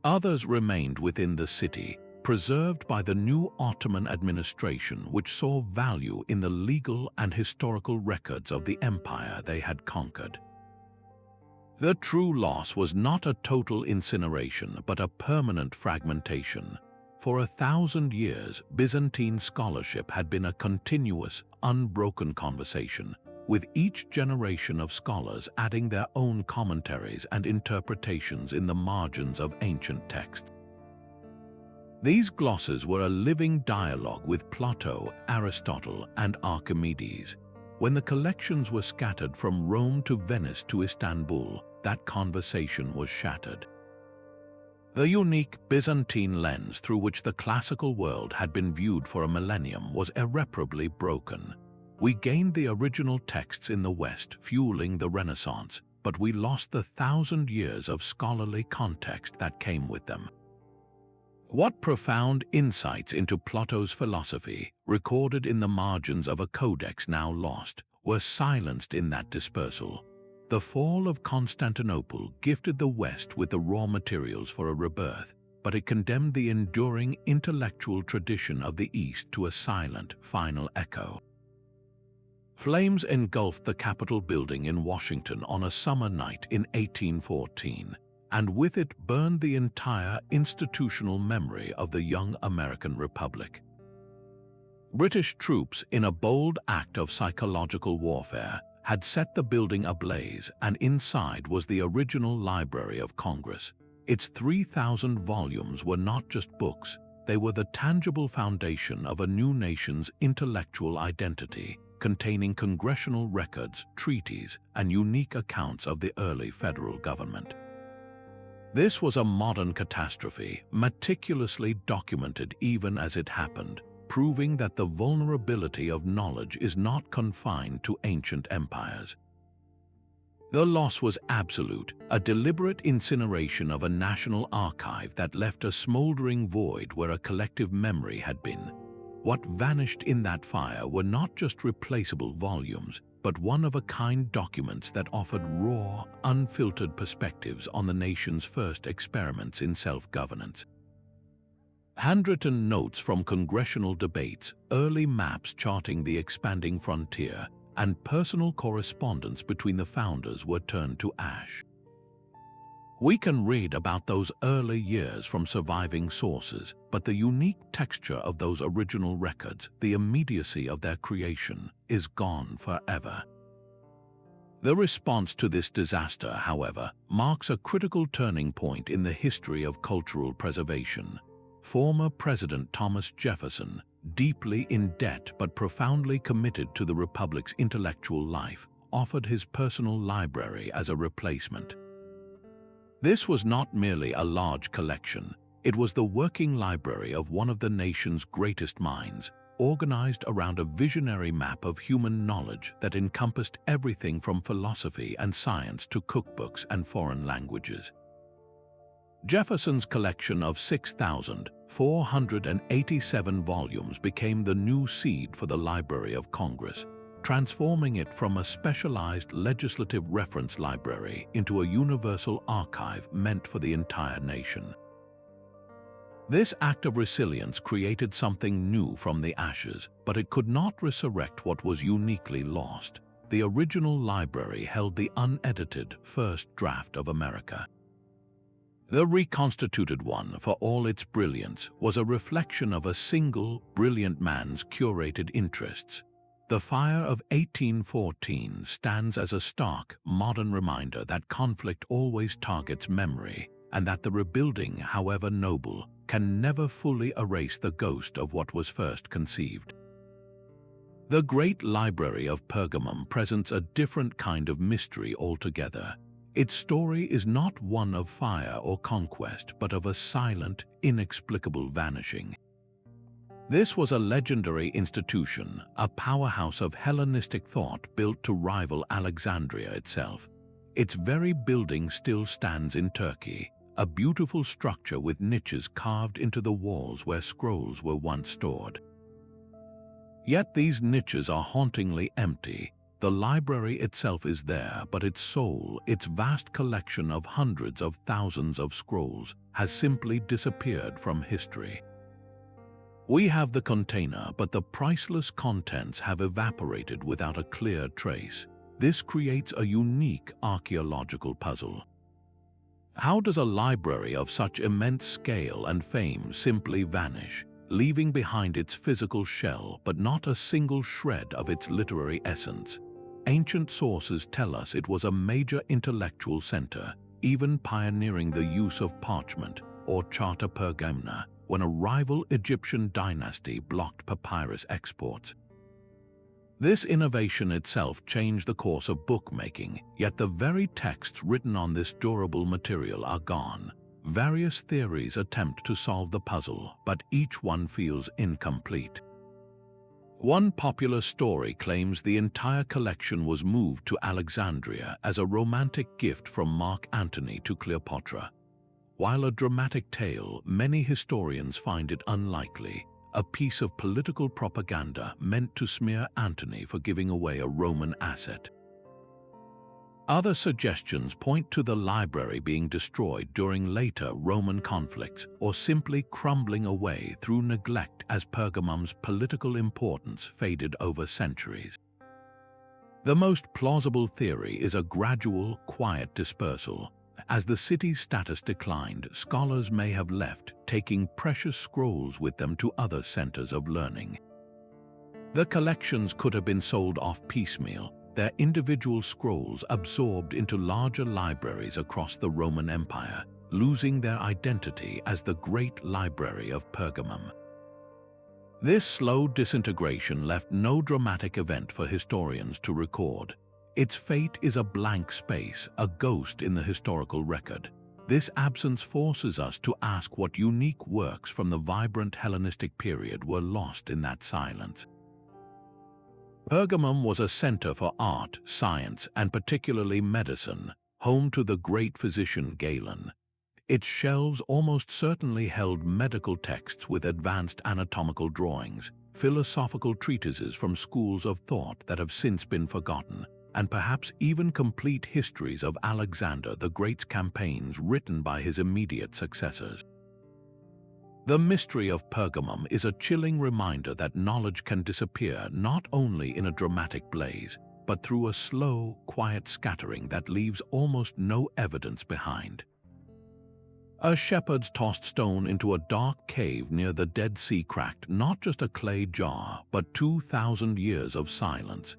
Others remained within the city, preserved by the new Ottoman administration, which saw value in the legal and historical records of the empire they had conquered. The true loss was not a total incineration, but a permanent fragmentation. For 1,000 years, Byzantine scholarship had been a continuous, unbroken conversation, with each generation of scholars adding their own commentaries and interpretations in the margins of ancient texts. These glosses were a living dialogue with Plato, Aristotle, and Archimedes. When the collections were scattered from Rome to Venice to Istanbul, that conversation was shattered. The unique Byzantine lens through which the classical world had been viewed for a millennium was irreparably broken. We gained the original texts in the West, fueling the Renaissance, but we lost the 1,000 years of scholarly context that came with them. What profound insights into Plato's philosophy, recorded in the margins of a codex now lost, were silenced in that dispersal. The fall of Constantinople gifted the West with the raw materials for a rebirth, but it condemned the enduring intellectual tradition of the East to a silent, final echo. Flames engulfed the Capitol building in Washington on a summer night in 1814, and with it burned the entire institutional memory of the young American Republic. British troops, in a bold act of psychological warfare, had set the building ablaze, and inside was the original Library of Congress. Its 3,000 volumes were not just books, they were the tangible foundation of a new nation's intellectual identity, containing congressional records, treaties, and unique accounts of the early federal government. This was a modern catastrophe, meticulously documented even as it happened, proving that the vulnerability of knowledge is not confined to ancient empires. The loss was absolute, a deliberate incineration of a national archive that left a smoldering void where a collective memory had been. What vanished in that fire were not just replaceable volumes, but one-of-a-kind documents that offered raw, unfiltered perspectives on the nation's first experiments in self-governance. Handwritten notes from congressional debates, early maps charting the expanding frontier, and personal correspondence between the founders were turned to ash. We can read about those early years from surviving sources, but the unique texture of those original records, the immediacy of their creation, is gone forever. The response to this disaster, however, marks a critical turning point in the history of cultural preservation. Former President Thomas Jefferson, deeply in debt but profoundly committed to the Republic's intellectual life, offered his personal library as a replacement. This was not merely a large collection, it was the working library of one of the nation's greatest minds, organized around a visionary map of human knowledge that encompassed everything from philosophy and science to cookbooks and foreign languages. Jefferson's collection of 6,487 volumes became the new seed for the Library of Congress, transforming it from a specialized legislative reference library into a universal archive meant for the entire nation. This act of resilience created something new from the ashes, but it could not resurrect what was uniquely lost. The original library held the unedited first draft of America. The reconstituted one, for all its brilliance, was a reflection of a single, brilliant man's curated interests. The fire of 1814 stands as a stark, modern reminder that conflict always targets memory, and that the rebuilding, however noble, can never fully erase the ghost of what was first conceived. The Great Library of Pergamum presents a different kind of mystery altogether. Its story is not one of fire or conquest, but of a silent, inexplicable vanishing. This was a legendary institution, a powerhouse of Hellenistic thought built to rival Alexandria itself. Its very building still stands in Turkey, a beautiful structure with niches carved into the walls where scrolls were once stored. Yet these niches are hauntingly empty. The library itself is there, but its soul, its vast collection of hundreds of thousands of scrolls, has simply disappeared from history. We have the container, but the priceless contents have evaporated without a clear trace. This creates a unique archaeological puzzle. How does a library of such immense scale and fame simply vanish, leaving behind its physical shell but not a single shred of its literary essence? Ancient sources tell us it was a major intellectual center, even pioneering the use of parchment or charta pergamena when a rival Egyptian dynasty blocked papyrus exports. This innovation itself changed the course of bookmaking, yet the very texts written on this durable material are gone. Various theories attempt to solve the puzzle, but each one feels incomplete. One popular story claims the entire collection was moved to Alexandria as a romantic gift from Mark Antony to Cleopatra. While a dramatic tale, many historians find it unlikely, a piece of political propaganda meant to smear Antony for giving away a Roman asset. Other suggestions point to the library being destroyed during later Roman conflicts or simply crumbling away through neglect as Pergamum's political importance faded over centuries. The most plausible theory is a gradual, quiet dispersal. As the city's status declined, scholars may have left, taking precious scrolls with them to other centers of learning. The collections could have been sold off piecemeal, their individual scrolls absorbed into larger libraries across the Roman Empire, losing their identity as the Great Library of Pergamum. This slow disintegration left no dramatic event for historians to record. Its fate is a blank space, a ghost in the historical record. This absence forces us to ask what unique works from the vibrant Hellenistic period were lost in that silence. Pergamum was a center for art, science, and particularly medicine, home to the great physician Galen. Its shelves almost certainly held medical texts with advanced anatomical drawings, philosophical treatises from schools of thought that have since been forgotten, and perhaps even complete histories of Alexander the Great's campaigns written by his immediate successors. The mystery of Pergamum is a chilling reminder that knowledge can disappear not only in a dramatic blaze, but through a slow, quiet scattering that leaves almost no evidence behind. A shepherd's tossed stone into a dark cave near the Dead Sea cracked not just a clay jar, but 2,000 years of silence.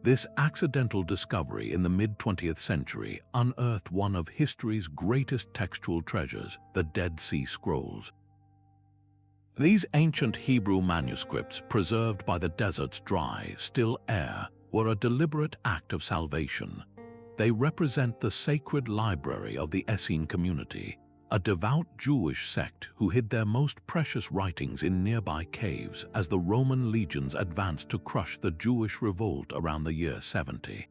This accidental discovery in the mid-20th century unearthed one of history's greatest textual treasures, the Dead Sea Scrolls. These ancient Hebrew manuscripts, preserved by the desert's dry, still air, were a deliberate act of salvation. They represent the sacred library of the Essene community, a devout Jewish sect who hid their most precious writings in nearby caves as the Roman legions advanced to crush the Jewish revolt around the year 70.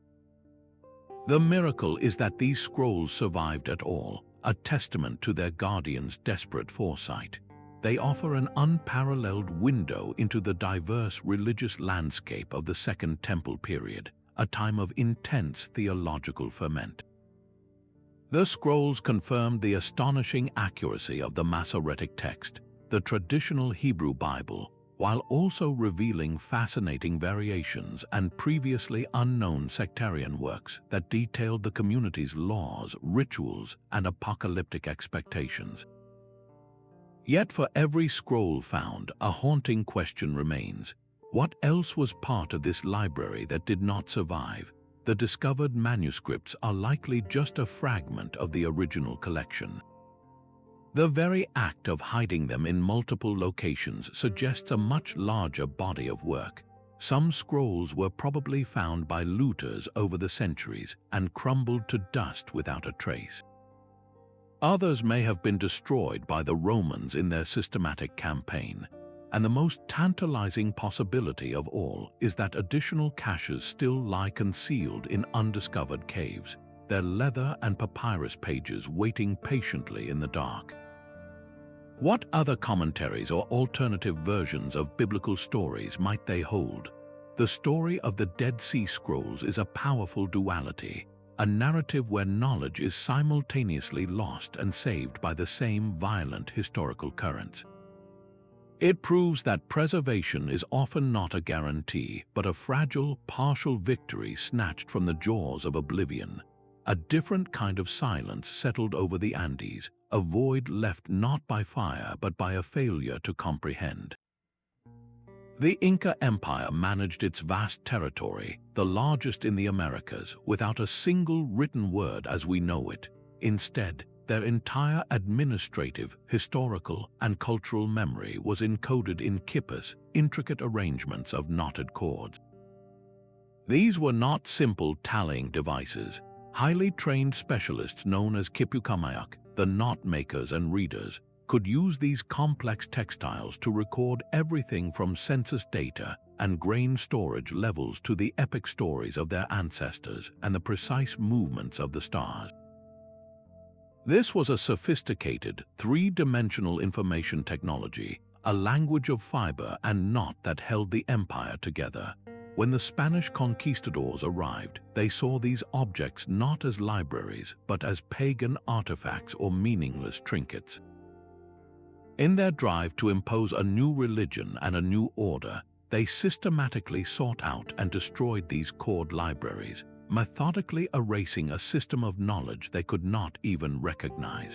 The miracle is that these scrolls survived at all, a testament to their guardians' desperate foresight. They offer an unparalleled window into the diverse religious landscape of the Second Temple period, a time of intense theological ferment. The scrolls confirmed the astonishing accuracy of the Masoretic text, the traditional Hebrew Bible, while also revealing fascinating variations and previously unknown sectarian works that detailed the community's laws, rituals, and apocalyptic expectations. Yet for every scroll found, a haunting question remains. What else was part of this library that did not survive? The discovered manuscripts are likely just a fragment of the original collection. The very act of hiding them in multiple locations suggests a much larger body of work. Some scrolls were probably found by looters over the centuries and crumbled to dust without a trace. Others may have been destroyed by the Romans in their systematic campaign. And the most tantalizing possibility of all is that additional caches still lie concealed in undiscovered caves, their leather and papyrus pages waiting patiently in the dark. What other commentaries or alternative versions of biblical stories might they hold? The story of the Dead Sea Scrolls is a powerful duality, a narrative where knowledge is simultaneously lost and saved by the same violent historical currents. It proves that preservation is often not a guarantee, but a fragile, partial victory snatched from the jaws of oblivion. A different kind of silence settled over the Andes, a void left not by fire but by a failure to comprehend. The Inca Empire managed its vast territory, the largest in the Americas, without a single written word as we know it. Instead, their entire administrative, historical, and cultural memory was encoded in kippahs, intricate arrangements of knotted cords. These were not simple tallying devices. Highly trained specialists known as kipukamayok, the knot makers and readers, could use these complex textiles to record everything from census data and grain storage levels to the epic stories of their ancestors and the precise movements of the stars. This was a sophisticated, three-dimensional information technology, a language of fiber and knot that held the empire together. When the Spanish conquistadors arrived, they saw these objects not as libraries, but as pagan artifacts or meaningless trinkets. In their drive to impose a new religion and a new order, they systematically sought out and destroyed these cord libraries, methodically erasing a system of knowledge they could not even recognize.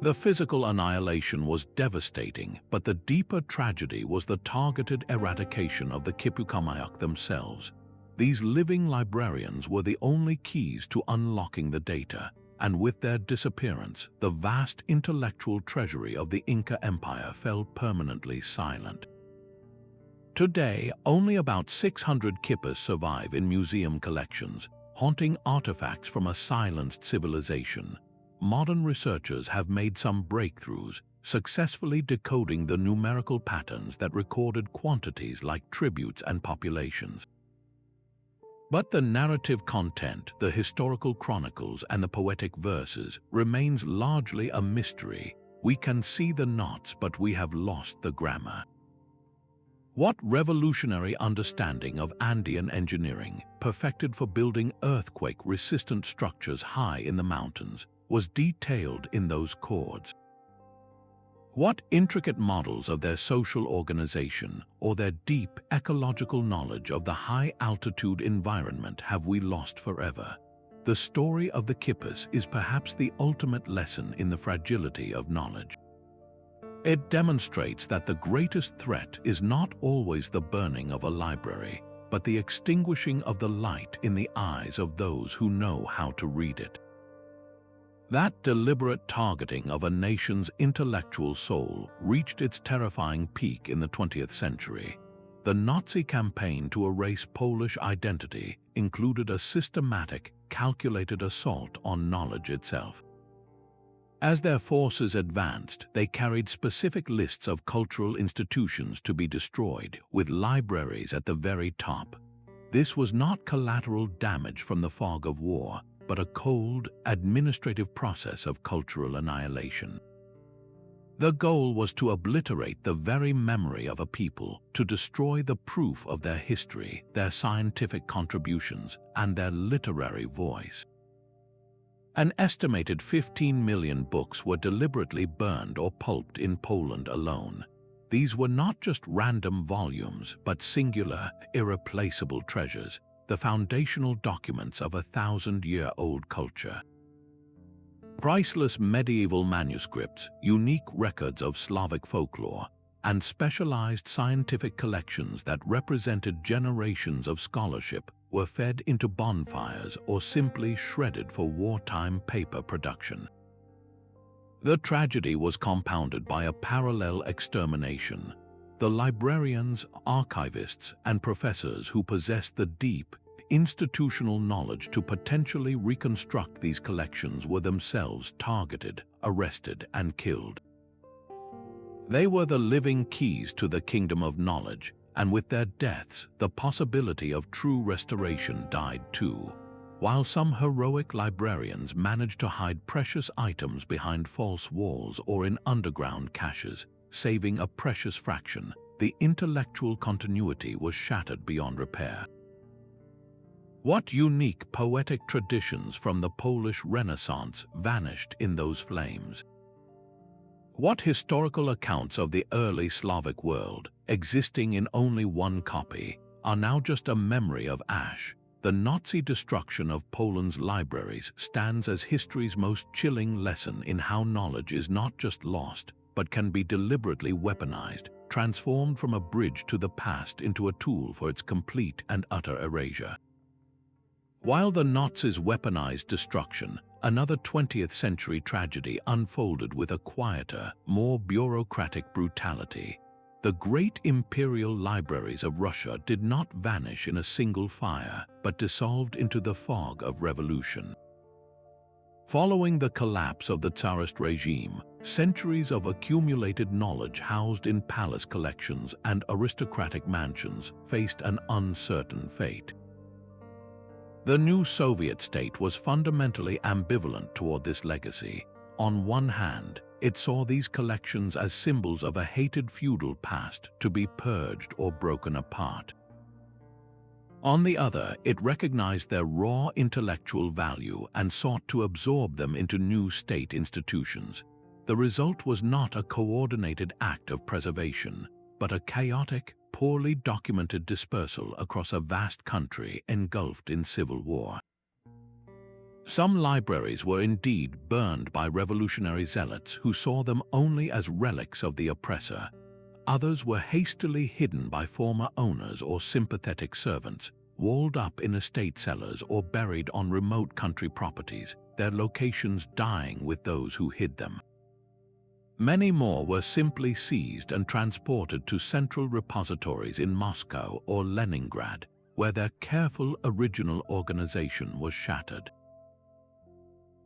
The physical annihilation was devastating, but the deeper tragedy was the targeted eradication of the kipukamayok themselves. These living librarians were the only keys to unlocking the data, and with their disappearance, the vast intellectual treasury of the Inca Empire fell permanently silent. Today, only about 600 kippahs survive in museum collections, haunting artifacts from a silenced civilization. Modern researchers have made some breakthroughs, successfully decoding the numerical patterns that recorded quantities like tributes and populations. But the narrative content, the historical chronicles, and the poetic verses remains largely a mystery. We can see the knots, but we have lost the grammar. What revolutionary understanding of Andean engineering, perfected for building earthquake-resistant structures high in the mountains, was detailed in those cords? What intricate models of their social organization or their deep ecological knowledge of the high-altitude environment have we lost forever? The story of the kippahs is perhaps the ultimate lesson in the fragility of knowledge. It demonstrates that the greatest threat is not always the burning of a library, but the extinguishing of the light in the eyes of those who know how to read it. That deliberate targeting of a nation's intellectual soul reached its terrifying peak in the 20th century. The Nazi campaign to erase Polish identity included a systematic, calculated assault on knowledge itself. As their forces advanced, they carried specific lists of cultural institutions to be destroyed, with libraries at the very top. This was not collateral damage from the fog of war, but a cold, administrative process of cultural annihilation. The goal was to obliterate the very memory of a people, to destroy the proof of their history, their scientific contributions, and their literary voice. An estimated 15 million books were deliberately burned or pulped in Poland alone. These were not just random volumes, but singular, irreplaceable treasures, the foundational documents of a 1,000-year-old culture. Priceless medieval manuscripts, unique records of Slavic folklore, and specialized scientific collections that represented generations of scholarship were fed into bonfires or simply shredded for wartime paper production. The tragedy was compounded by a parallel extermination. The librarians, archivists, and professors who possessed the deep, institutional knowledge to potentially reconstruct these collections were themselves targeted, arrested, and killed. They were the living keys to the kingdom of knowledge, and with their deaths, the possibility of true restoration died too. While some heroic librarians managed to hide precious items behind false walls or in underground caches, saving a precious fraction, the intellectual continuity was shattered beyond repair. What unique poetic traditions from the Polish Renaissance vanished in those flames? What historical accounts of the early Slavic world, existing in only one copy, are now just a memory of ash? The Nazi destruction of Poland's libraries stands as history's most chilling lesson in how knowledge is not just lost, but can be deliberately weaponized, transformed from a bridge to the past into a tool for its complete and utter erasure. While the Nazis weaponized destruction, another 20th century tragedy unfolded with a quieter, more bureaucratic brutality. The great imperial libraries of Russia did not vanish in a single fire, but dissolved into the fog of revolution. Following the collapse of the Tsarist regime, centuries of accumulated knowledge housed in palace collections and aristocratic mansions faced an uncertain fate. The new Soviet state was fundamentally ambivalent toward this legacy. On one hand, it saw these collections as symbols of a hated feudal past to be purged or broken apart. On the other, it recognized their raw intellectual value and sought to absorb them into new state institutions. The result was not a coordinated act of preservation, but a chaotic, poorly documented dispersal across a vast country engulfed in civil war. Some libraries were indeed burned by revolutionary zealots who saw them only as relics of the oppressor. Others were hastily hidden by former owners or sympathetic servants, walled up in estate cellars or buried on remote country properties, their locations dying with those who hid them. Many more were simply seized and transported to central repositories in Moscow or Leningrad, where their careful original organization was shattered.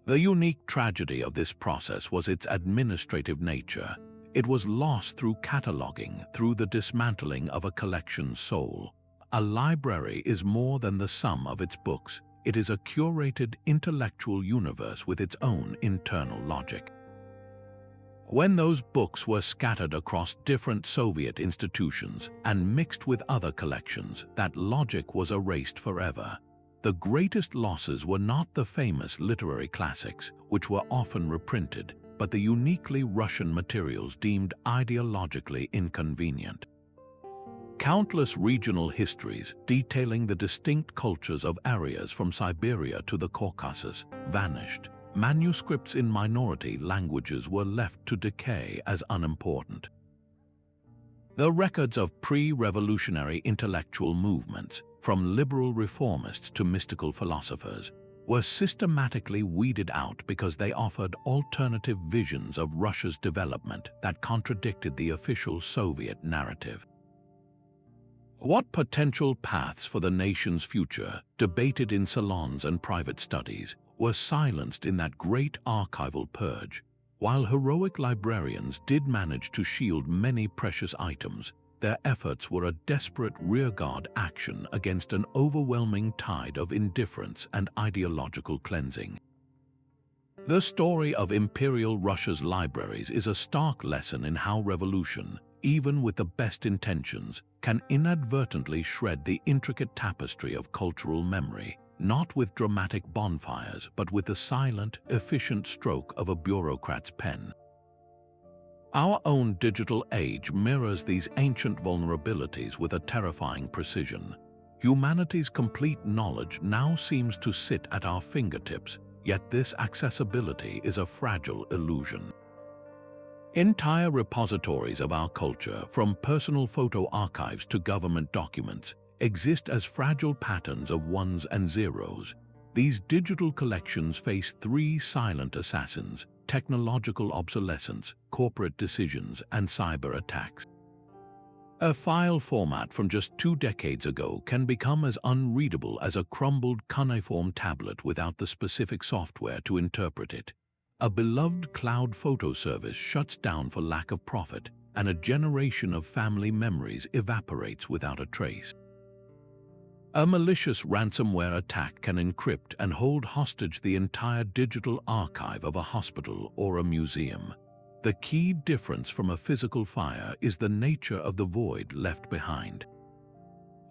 The unique tragedy of this process was its administrative nature. It was lost through cataloging, through the dismantling of a collection's soul. A library is more than the sum of its books. It is a curated intellectual universe with its own internal logic. When those books were scattered across different Soviet institutions and mixed with other collections, that logic was erased forever. The greatest losses were not the famous literary classics, which were often reprinted, but the uniquely Russian materials deemed ideologically inconvenient. Countless regional histories detailing the distinct cultures of areas from Siberia to the Caucasus vanished. Manuscripts in minority languages were left to decay as unimportant. The records of pre-revolutionary intellectual movements, from liberal reformists to mystical philosophers, were systematically weeded out because they offered alternative visions of Russia's development that contradicted the official Soviet narrative. What potential paths for the nation's future, debated in salons and private studies, were silenced in that great archival purge. While heroic librarians did manage to shield many precious items, their efforts were a desperate rearguard action against an overwhelming tide of indifference and ideological cleansing. The story of Imperial Russia's libraries is a stark lesson in how revolution, even with the best intentions, can inadvertently shred the intricate tapestry of cultural memory, not with dramatic bonfires, but with the silent, efficient stroke of a bureaucrat's pen. Our own digital age mirrors these ancient vulnerabilities with a terrifying precision. Humanity's complete knowledge now seems to sit at our fingertips, yet this accessibility is a fragile illusion. Entire repositories of our culture, from personal photo archives to government documents, exist as fragile patterns of ones and zeros. These digital collections face three silent assassins: technological obsolescence, corporate decisions, and cyber attacks. A file format from just 2 decades ago can become as unreadable as a crumbled cuneiform tablet without the specific software to interpret it. A beloved cloud photo service shuts down for lack of profit, and a generation of family memories evaporates without a trace. A malicious ransomware attack can encrypt and hold hostage the entire digital archive of a hospital or a museum. The key difference from a physical fire is the nature of the void left behind.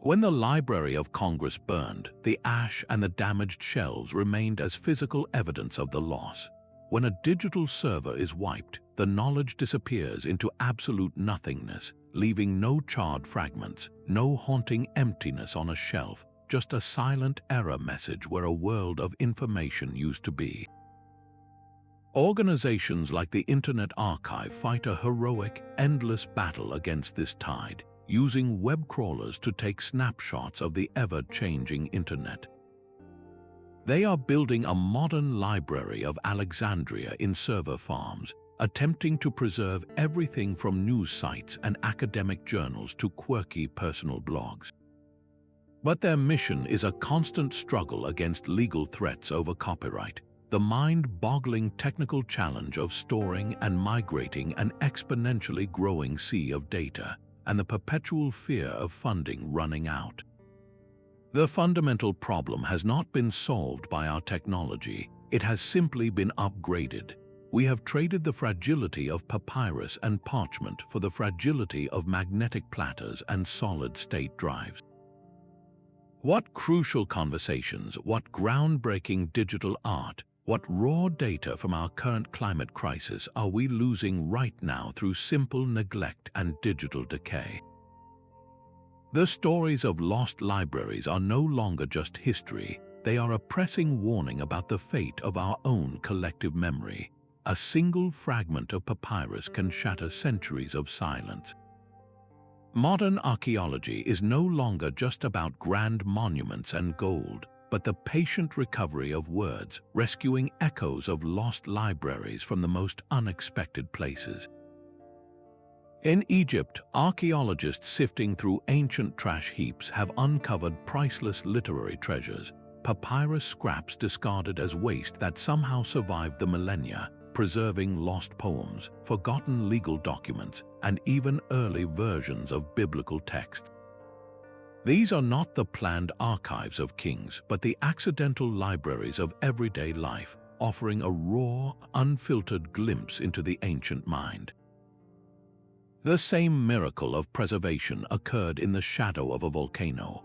When the Library of Congress burned, the ash and the damaged shelves remained as physical evidence of the loss. When a digital server is wiped, the knowledge disappears into absolute nothingness, leaving no charred fragments, no haunting emptiness on a shelf, just a silent error message where a world of information used to be. Organizations like the Internet Archive fight a heroic, endless battle against this tide, using web crawlers to take snapshots of the ever-changing Internet. They are building a modern Library of Alexandria in server farms, attempting to preserve everything from news sites and academic journals to quirky personal blogs. But their mission is a constant struggle against legal threats over copyright, the mind-boggling technical challenge of storing and migrating an exponentially growing sea of data, and the perpetual fear of funding running out. The fundamental problem has not been solved by our technology, it has simply been upgraded. We have traded the fragility of papyrus and parchment for the fragility of magnetic platters and solid-state drives. What crucial conversations, what groundbreaking digital art, what raw data from our current climate crisis are we losing right now through simple neglect and digital decay? The stories of lost libraries are no longer just history, they are a pressing warning about the fate of our own collective memory. A single fragment of papyrus can shatter centuries of silence. Modern archaeology is no longer just about grand monuments and gold, but the patient recovery of words, rescuing echoes of lost libraries from the most unexpected places. In Egypt, archaeologists sifting through ancient trash heaps have uncovered priceless literary treasures, papyrus scraps discarded as waste that somehow survived the millennia, preserving lost poems, forgotten legal documents, and even early versions of biblical texts. These are not the planned archives of kings, but the accidental libraries of everyday life, offering a raw, unfiltered glimpse into the ancient mind. The same miracle of preservation occurred in the shadow of a volcano.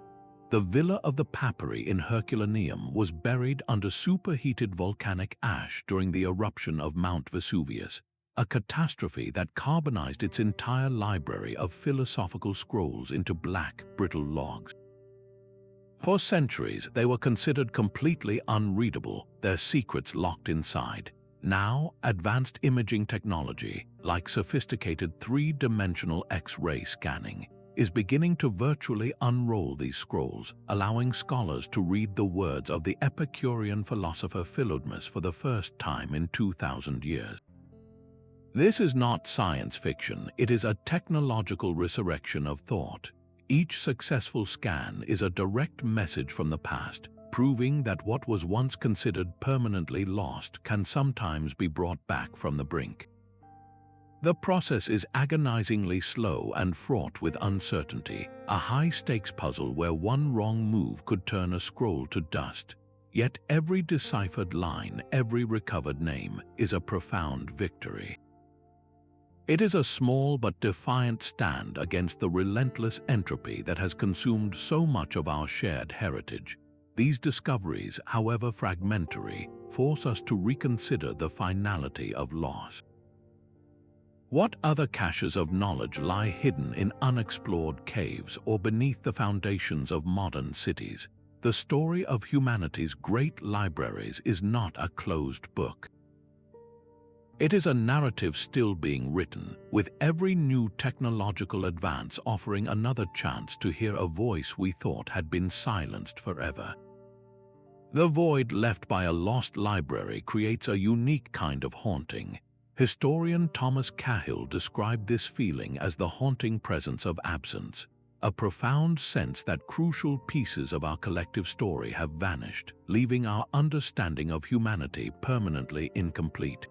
The Villa of the Papyri in Herculaneum was buried under superheated volcanic ash during the eruption of Mount Vesuvius, a catastrophe that carbonized its entire library of philosophical scrolls into black, brittle logs. For centuries, they were considered completely unreadable, their secrets locked inside. Now, advanced imaging technology, like sophisticated 3-dimensional X-ray scanning, is beginning to virtually unroll these scrolls, allowing scholars to read the words of the Epicurean philosopher Philodemus for the first time in 2,000 years. This is not science fiction, it is a technological resurrection of thought. Each successful scan is a direct message from the past, proving that what was once considered permanently lost can sometimes be brought back from the brink. The process is agonizingly slow and fraught with uncertainty, a high-stakes puzzle where one wrong move could turn a scroll to dust. Yet every deciphered line, every recovered name, is a profound victory. It is a small but defiant stand against the relentless entropy that has consumed so much of our shared heritage. These discoveries, however fragmentary, force us to reconsider the finality of loss. What other caches of knowledge lie hidden in unexplored caves or beneath the foundations of modern cities? The story of humanity's great libraries is not a closed book. It is a narrative still being written, with every new technological advance offering another chance to hear a voice we thought had been silenced forever. The void left by a lost library creates a unique kind of haunting. Historian Thomas Cahill described this feeling as the haunting presence of absence, a profound sense that crucial pieces of our collective story have vanished, leaving our understanding of humanity permanently incomplete.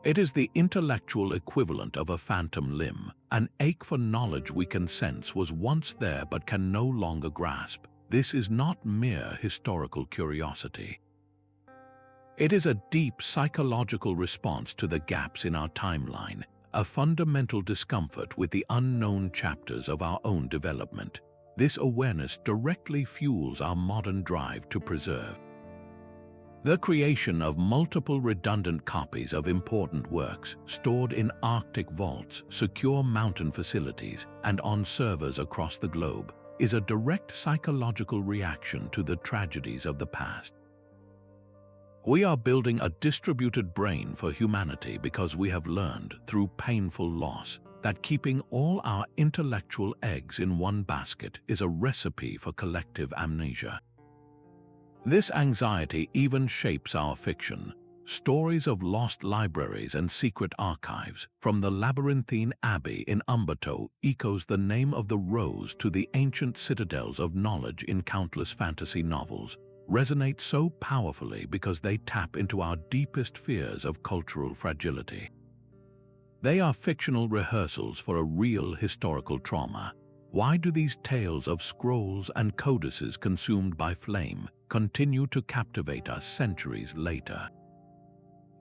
It is the intellectual equivalent of a phantom limb, an ache for knowledge we can sense was once there but can no longer grasp. This is not mere historical curiosity. It is a deep psychological response to the gaps in our timeline, a fundamental discomfort with the unknown chapters of our own development. This awareness directly fuels our modern drive to preserve. The creation of multiple redundant copies of important works stored in Arctic vaults, secure mountain facilities, and on servers across the globe is a direct psychological reaction to the tragedies of the past. We are building a distributed brain for humanity because we have learned, through painful loss, that keeping all our intellectual eggs in one basket is a recipe for collective amnesia. This anxiety even shapes our fiction. Stories of lost libraries and secret archives, from the labyrinthine abbey in Umberto echoes the name of the rose to the ancient citadels of knowledge in countless fantasy novels, resonate so powerfully because they tap into our deepest fears of cultural fragility. They are fictional rehearsals for a real historical trauma. Why do these tales of scrolls and codices consumed by flame continue to captivate us centuries later?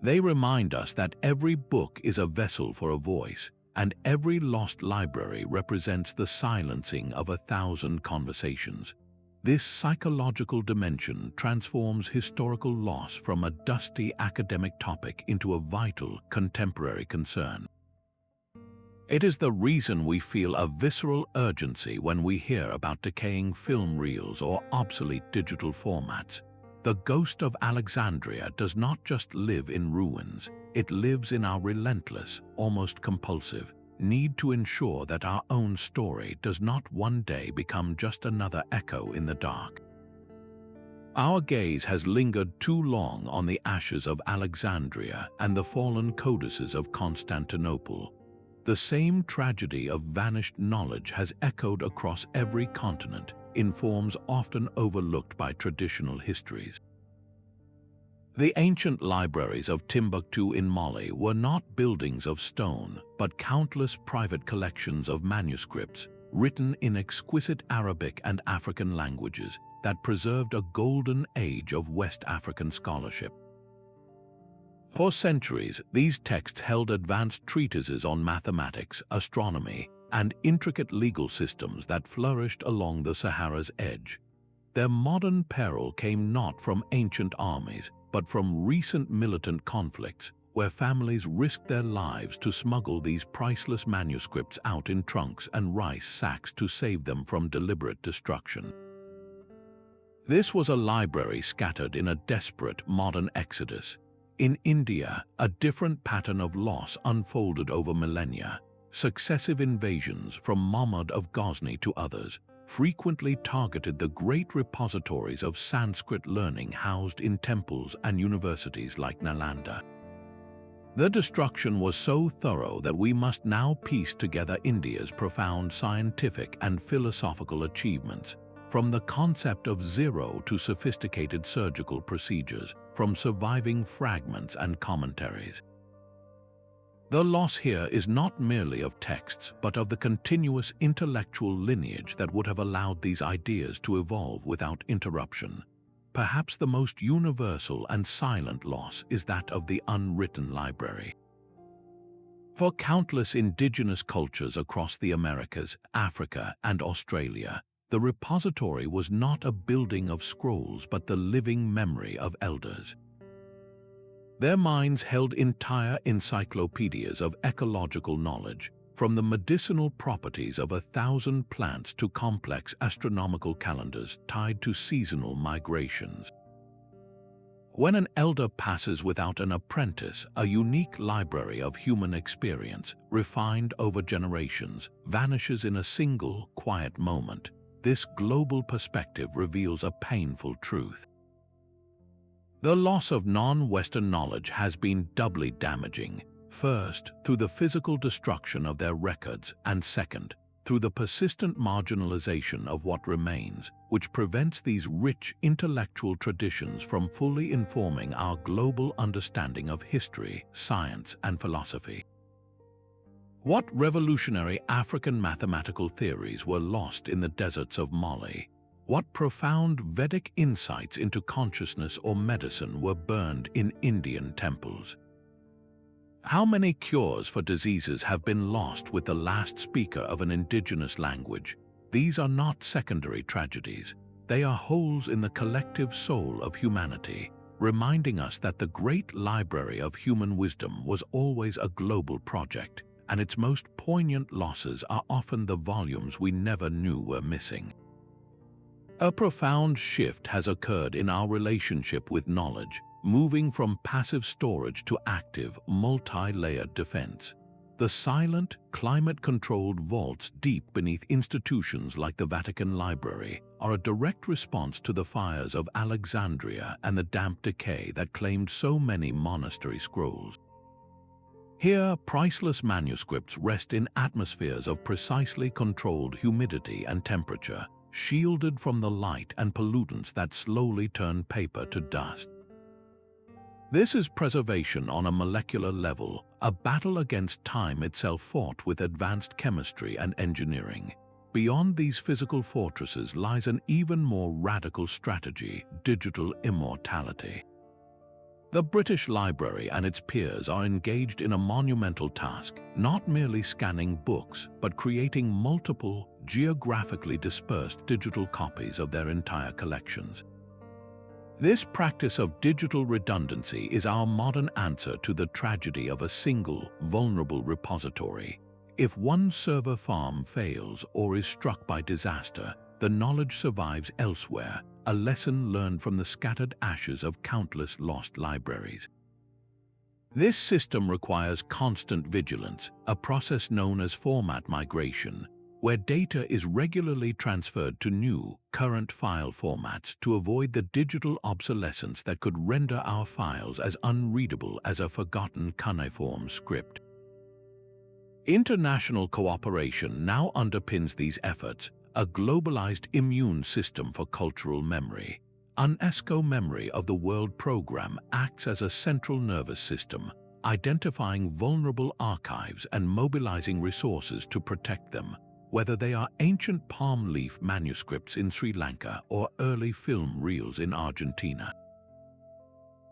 They remind us that every book is a vessel for a voice, and every lost library represents the silencing of 1,000 conversations. This psychological dimension transforms historical loss from a dusty academic topic into a vital contemporary concern. It is the reason we feel a visceral urgency when we hear about decaying film reels or obsolete digital formats. The ghost of Alexandria does not just live in ruins, it lives in our relentless, almost compulsive, need to ensure that our own story does not one day become just another echo in the dark. Our gaze has lingered too long on the ashes of Alexandria and the fallen codices of Constantinople. The same tragedy of vanished knowledge has echoed across every continent, in forms often overlooked by traditional histories. The ancient libraries of Timbuktu in Mali were not buildings of stone, but countless private collections of manuscripts, written in exquisite Arabic and African languages, that preserved a golden age of West African scholarship. For centuries, these texts held advanced treatises on mathematics, astronomy, and intricate legal systems that flourished along the Sahara's edge. Their modern peril came not from ancient armies, but from recent militant conflicts, where families risked their lives to smuggle these priceless manuscripts out in trunks and rice sacks to save them from deliberate destruction. This was a library scattered in a desperate modern exodus. In India, a different pattern of loss unfolded over millennia. successive invasions from Mahmud of Ghazni to others frequently targeted the great repositories of Sanskrit learning housed in temples and universities like Nalanda. The destruction was so thorough that we must now piece together India's profound scientific and philosophical achievements, from the concept of zero to sophisticated surgical procedures, from surviving fragments and commentaries. The loss here is not merely of texts, but of the continuous intellectual lineage that would have allowed these ideas to evolve without interruption. Perhaps the most universal and silent loss is that of the unwritten library. For countless indigenous cultures across the Americas, Africa, and Australia, the repository was not a building of scrolls but the living memory of elders. Their minds held entire encyclopedias of ecological knowledge, from the medicinal properties of 1,000 plants to complex astronomical calendars tied to seasonal migrations. When an elder passes without an apprentice, a unique library of human experience, refined over generations, vanishes in a single, quiet moment. This global perspective reveals a painful truth. The loss of non-Western knowledge has been doubly damaging. First, through the physical destruction of their records, and second, through the persistent marginalization of what remains, which prevents these rich intellectual traditions from fully informing our global understanding of history, science, and philosophy. What revolutionary African mathematical theories were lost in the deserts of Mali? What profound Vedic insights into consciousness or medicine were burned in Indian temples? How many cures for diseases have been lost with the last speaker of an indigenous language? These are not secondary tragedies. They are holes in the collective soul of humanity, reminding us that the great library of human wisdom was always a global project, and its most poignant losses are often the volumes we never knew were missing. A profound shift has occurred in our relationship with knowledge, moving from passive storage to active, multi-layered defense. The silent, climate-controlled vaults deep beneath institutions like the Vatican Library are a direct response to the fires of Alexandria and the damp decay that claimed so many monastery scrolls. Here, priceless manuscripts rest in atmospheres of precisely controlled humidity and temperature, shielded from the light and pollutants that slowly turn paper to dust. This is preservation on a molecular level, a battle against time itself fought with advanced chemistry and engineering. Beyond these physical fortresses lies an even more radical strategy: digital immortality. The British Library and its peers are engaged in a monumental task, not merely scanning books, but creating multiple, geographically dispersed digital copies of their entire collections. This practice of digital redundancy is our modern answer to the tragedy of a single, vulnerable repository. If one server farm fails or is struck by disaster, the knowledge survives elsewhere, a lesson learned from the scattered ashes of countless lost libraries. This system requires constant vigilance, a process known as format migration, where data is regularly transferred to new, current file formats to avoid the digital obsolescence that could render our files as unreadable as a forgotten cuneiform script. International cooperation now underpins these efforts, a globalized immune system for cultural memory. UNESCO Memory of the World program acts as a central nervous system, identifying vulnerable archives and mobilizing resources to protect them, whether they are ancient palm leaf manuscripts in Sri Lanka or early film reels in Argentina.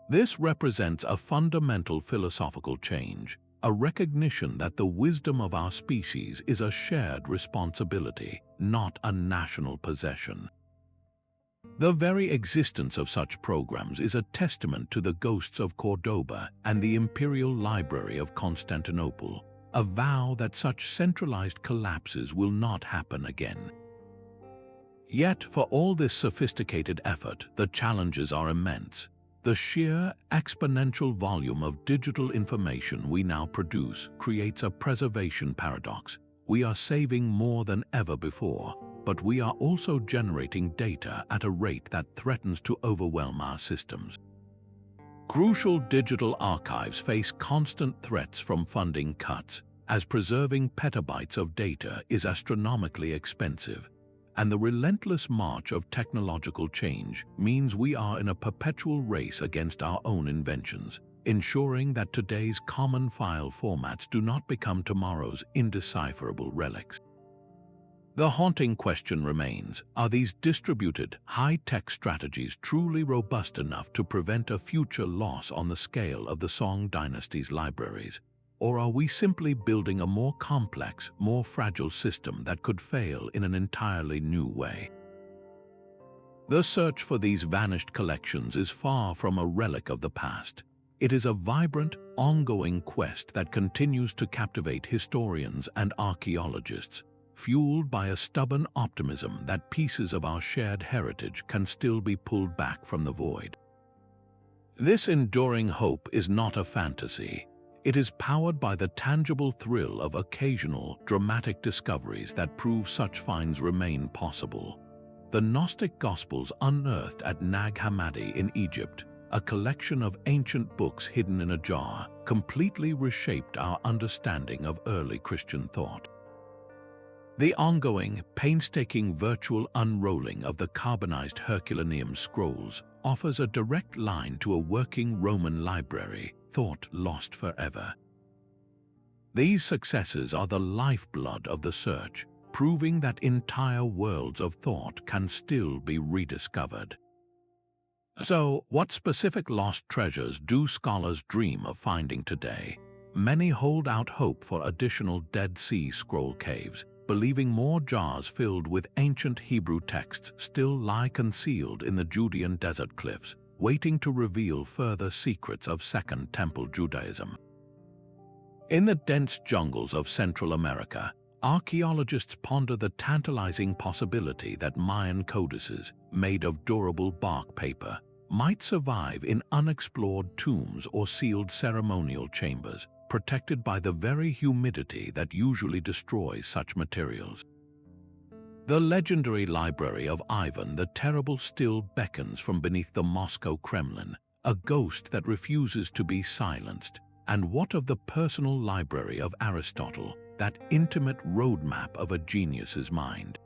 This represents a fundamental philosophical change, a recognition that the wisdom of our species is a shared responsibility, not a national possession. The very existence of such programs is a testament to the ghosts of Córdoba and the Imperial Library of Constantinople, a vow that such centralized collapses will not happen again. Yet, for all this sophisticated effort, the challenges are immense. The sheer exponential volume of digital information we now produce creates a preservation paradox. We are saving more than ever before, but we are also generating data at a rate that threatens to overwhelm our systems. Crucial digital archives face constant threats from funding cuts, as preserving petabytes of data is astronomically expensive, and the relentless march of technological change means we are in a perpetual race against our own inventions, ensuring that today's common file formats do not become tomorrow's indecipherable relics. The haunting question remains, are these distributed, high-tech strategies truly robust enough to prevent a future loss on the scale of the Song dynasty's libraries? Or are we simply building a more complex, more fragile system that could fail in an entirely new way? The search for these vanished collections is far from a relic of the past. It is a vibrant, ongoing quest that continues to captivate historians and archaeologists, fueled by a stubborn optimism that pieces of our shared heritage can still be pulled back from the void. This enduring hope is not a fantasy. It is powered by the tangible thrill of occasional, dramatic discoveries that prove such finds remain possible. The Gnostic Gospels unearthed at Nag Hammadi in Egypt, a collection of ancient books hidden in a jar, completely reshaped our understanding of early Christian thought. The ongoing, painstaking virtual unrolling of the carbonized Herculaneum scrolls offers a direct line to a working Roman library, thought lost forever. These successes are the lifeblood of the search, proving that entire worlds of thought can still be rediscovered. So, what specific lost treasures do scholars dream of finding today? Many hold out hope for additional Dead Sea Scroll caves, believing more jars filled with ancient Hebrew texts still lie concealed in the Judean desert cliffs, waiting to reveal further secrets of Second Temple Judaism. In the dense jungles of Central America, archaeologists ponder the tantalizing possibility that Mayan codices, made of durable bark paper, might survive in unexplored tombs or sealed ceremonial chambers, protected by the very humidity that usually destroys such materials. The legendary Library of Ivan the Terrible still beckons from beneath the Moscow Kremlin, a ghost that refuses to be silenced. And what of the personal library of Aristotle, that intimate roadmap of a genius's mind?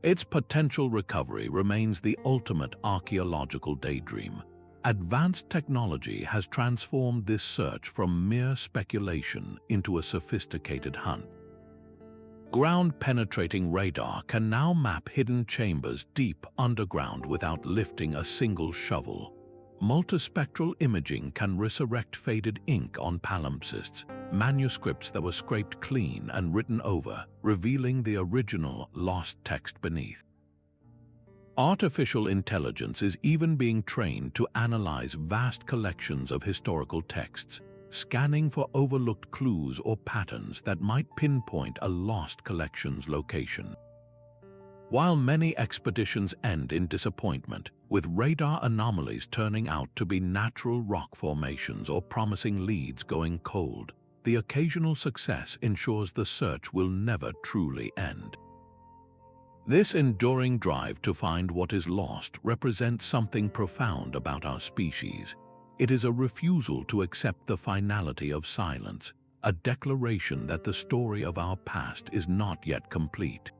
Its potential recovery remains the ultimate archaeological daydream. Advanced technology has transformed this search from mere speculation into a sophisticated hunt. Ground-penetrating radar can now map hidden chambers deep underground without lifting a single shovel. Multispectral imaging can resurrect faded ink on palimpsests, manuscripts that were scraped clean and written over, revealing the original lost text beneath. Artificial intelligence is even being trained to analyze vast collections of historical texts, scanning for overlooked clues or patterns that might pinpoint a lost collection's location. While many expeditions end in disappointment, with radar anomalies turning out to be natural rock formations or promising leads going cold, the occasional success ensures the search will never truly end. This enduring drive to find what is lost represents something profound about our species. It is a refusal to accept the finality of silence, a declaration that the story of our past is not yet complete.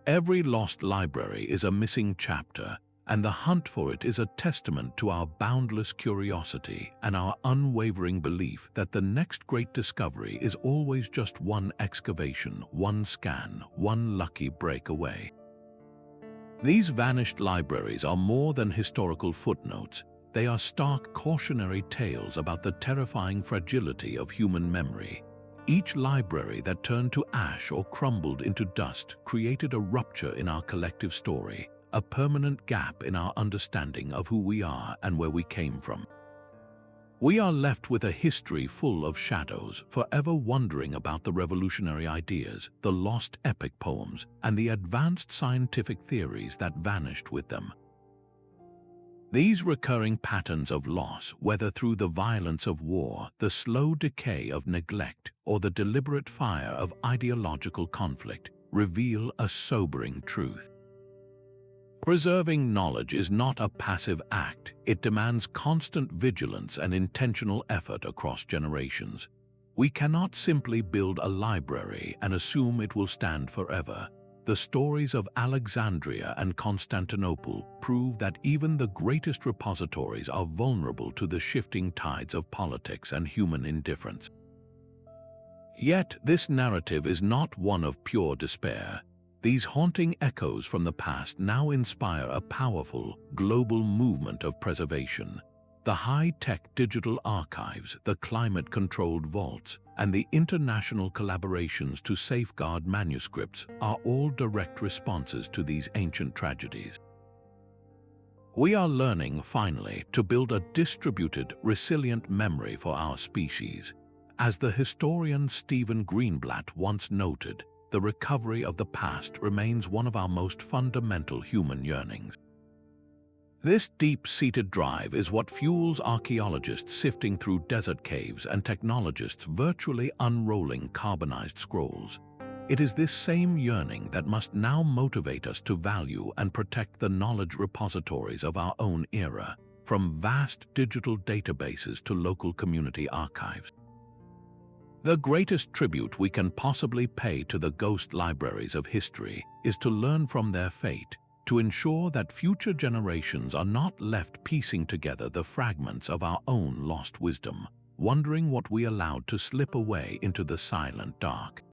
Every lost library is a missing chapter, and the hunt for it is a testament to our boundless curiosity and our unwavering belief that the next great discovery is always just one excavation, one scan, one lucky break away. These vanished libraries are more than historical footnotes. They are stark cautionary tales about the terrifying fragility of human memory. Each library that turned to ash or crumbled into dust created a rupture in our collective story, a permanent gap in our understanding of who we are and where we came from. We are left with a history full of shadows, forever wondering about the revolutionary ideas, the lost epic poems, and the advanced scientific theories that vanished with them. These recurring patterns of loss, whether through the violence of war, the slow decay of neglect, or the deliberate fire of ideological conflict, reveal a sobering truth. Preserving knowledge is not a passive act. It demands constant vigilance and intentional effort across generations. We cannot simply build a library and assume it will stand forever. The stories of Alexandria and Constantinople prove that even the greatest repositories are vulnerable to the shifting tides of politics and human indifference. Yet, this narrative is not one of pure despair. These haunting echoes from the past now inspire a powerful, global movement of preservation. The high-tech digital archives, the climate-controlled vaults, and the international collaborations to safeguard manuscripts are all direct responses to these ancient tragedies. We are learning, finally, to build a distributed, resilient memory for our species. As the historian Stephen Greenblatt once noted, the recovery of the past remains one of our most fundamental human yearnings. This deep-seated drive is what fuels archaeologists sifting through desert caves and technologists virtually unrolling carbonized scrolls. It is this same yearning that must now motivate us to value and protect the knowledge repositories of our own era, from vast digital databases to local community archives. The greatest tribute we can possibly pay to the ghost libraries of history is to learn from their fate, to ensure that future generations are not left piecing together the fragments of our own lost wisdom, wondering what we allowed to slip away into the silent dark.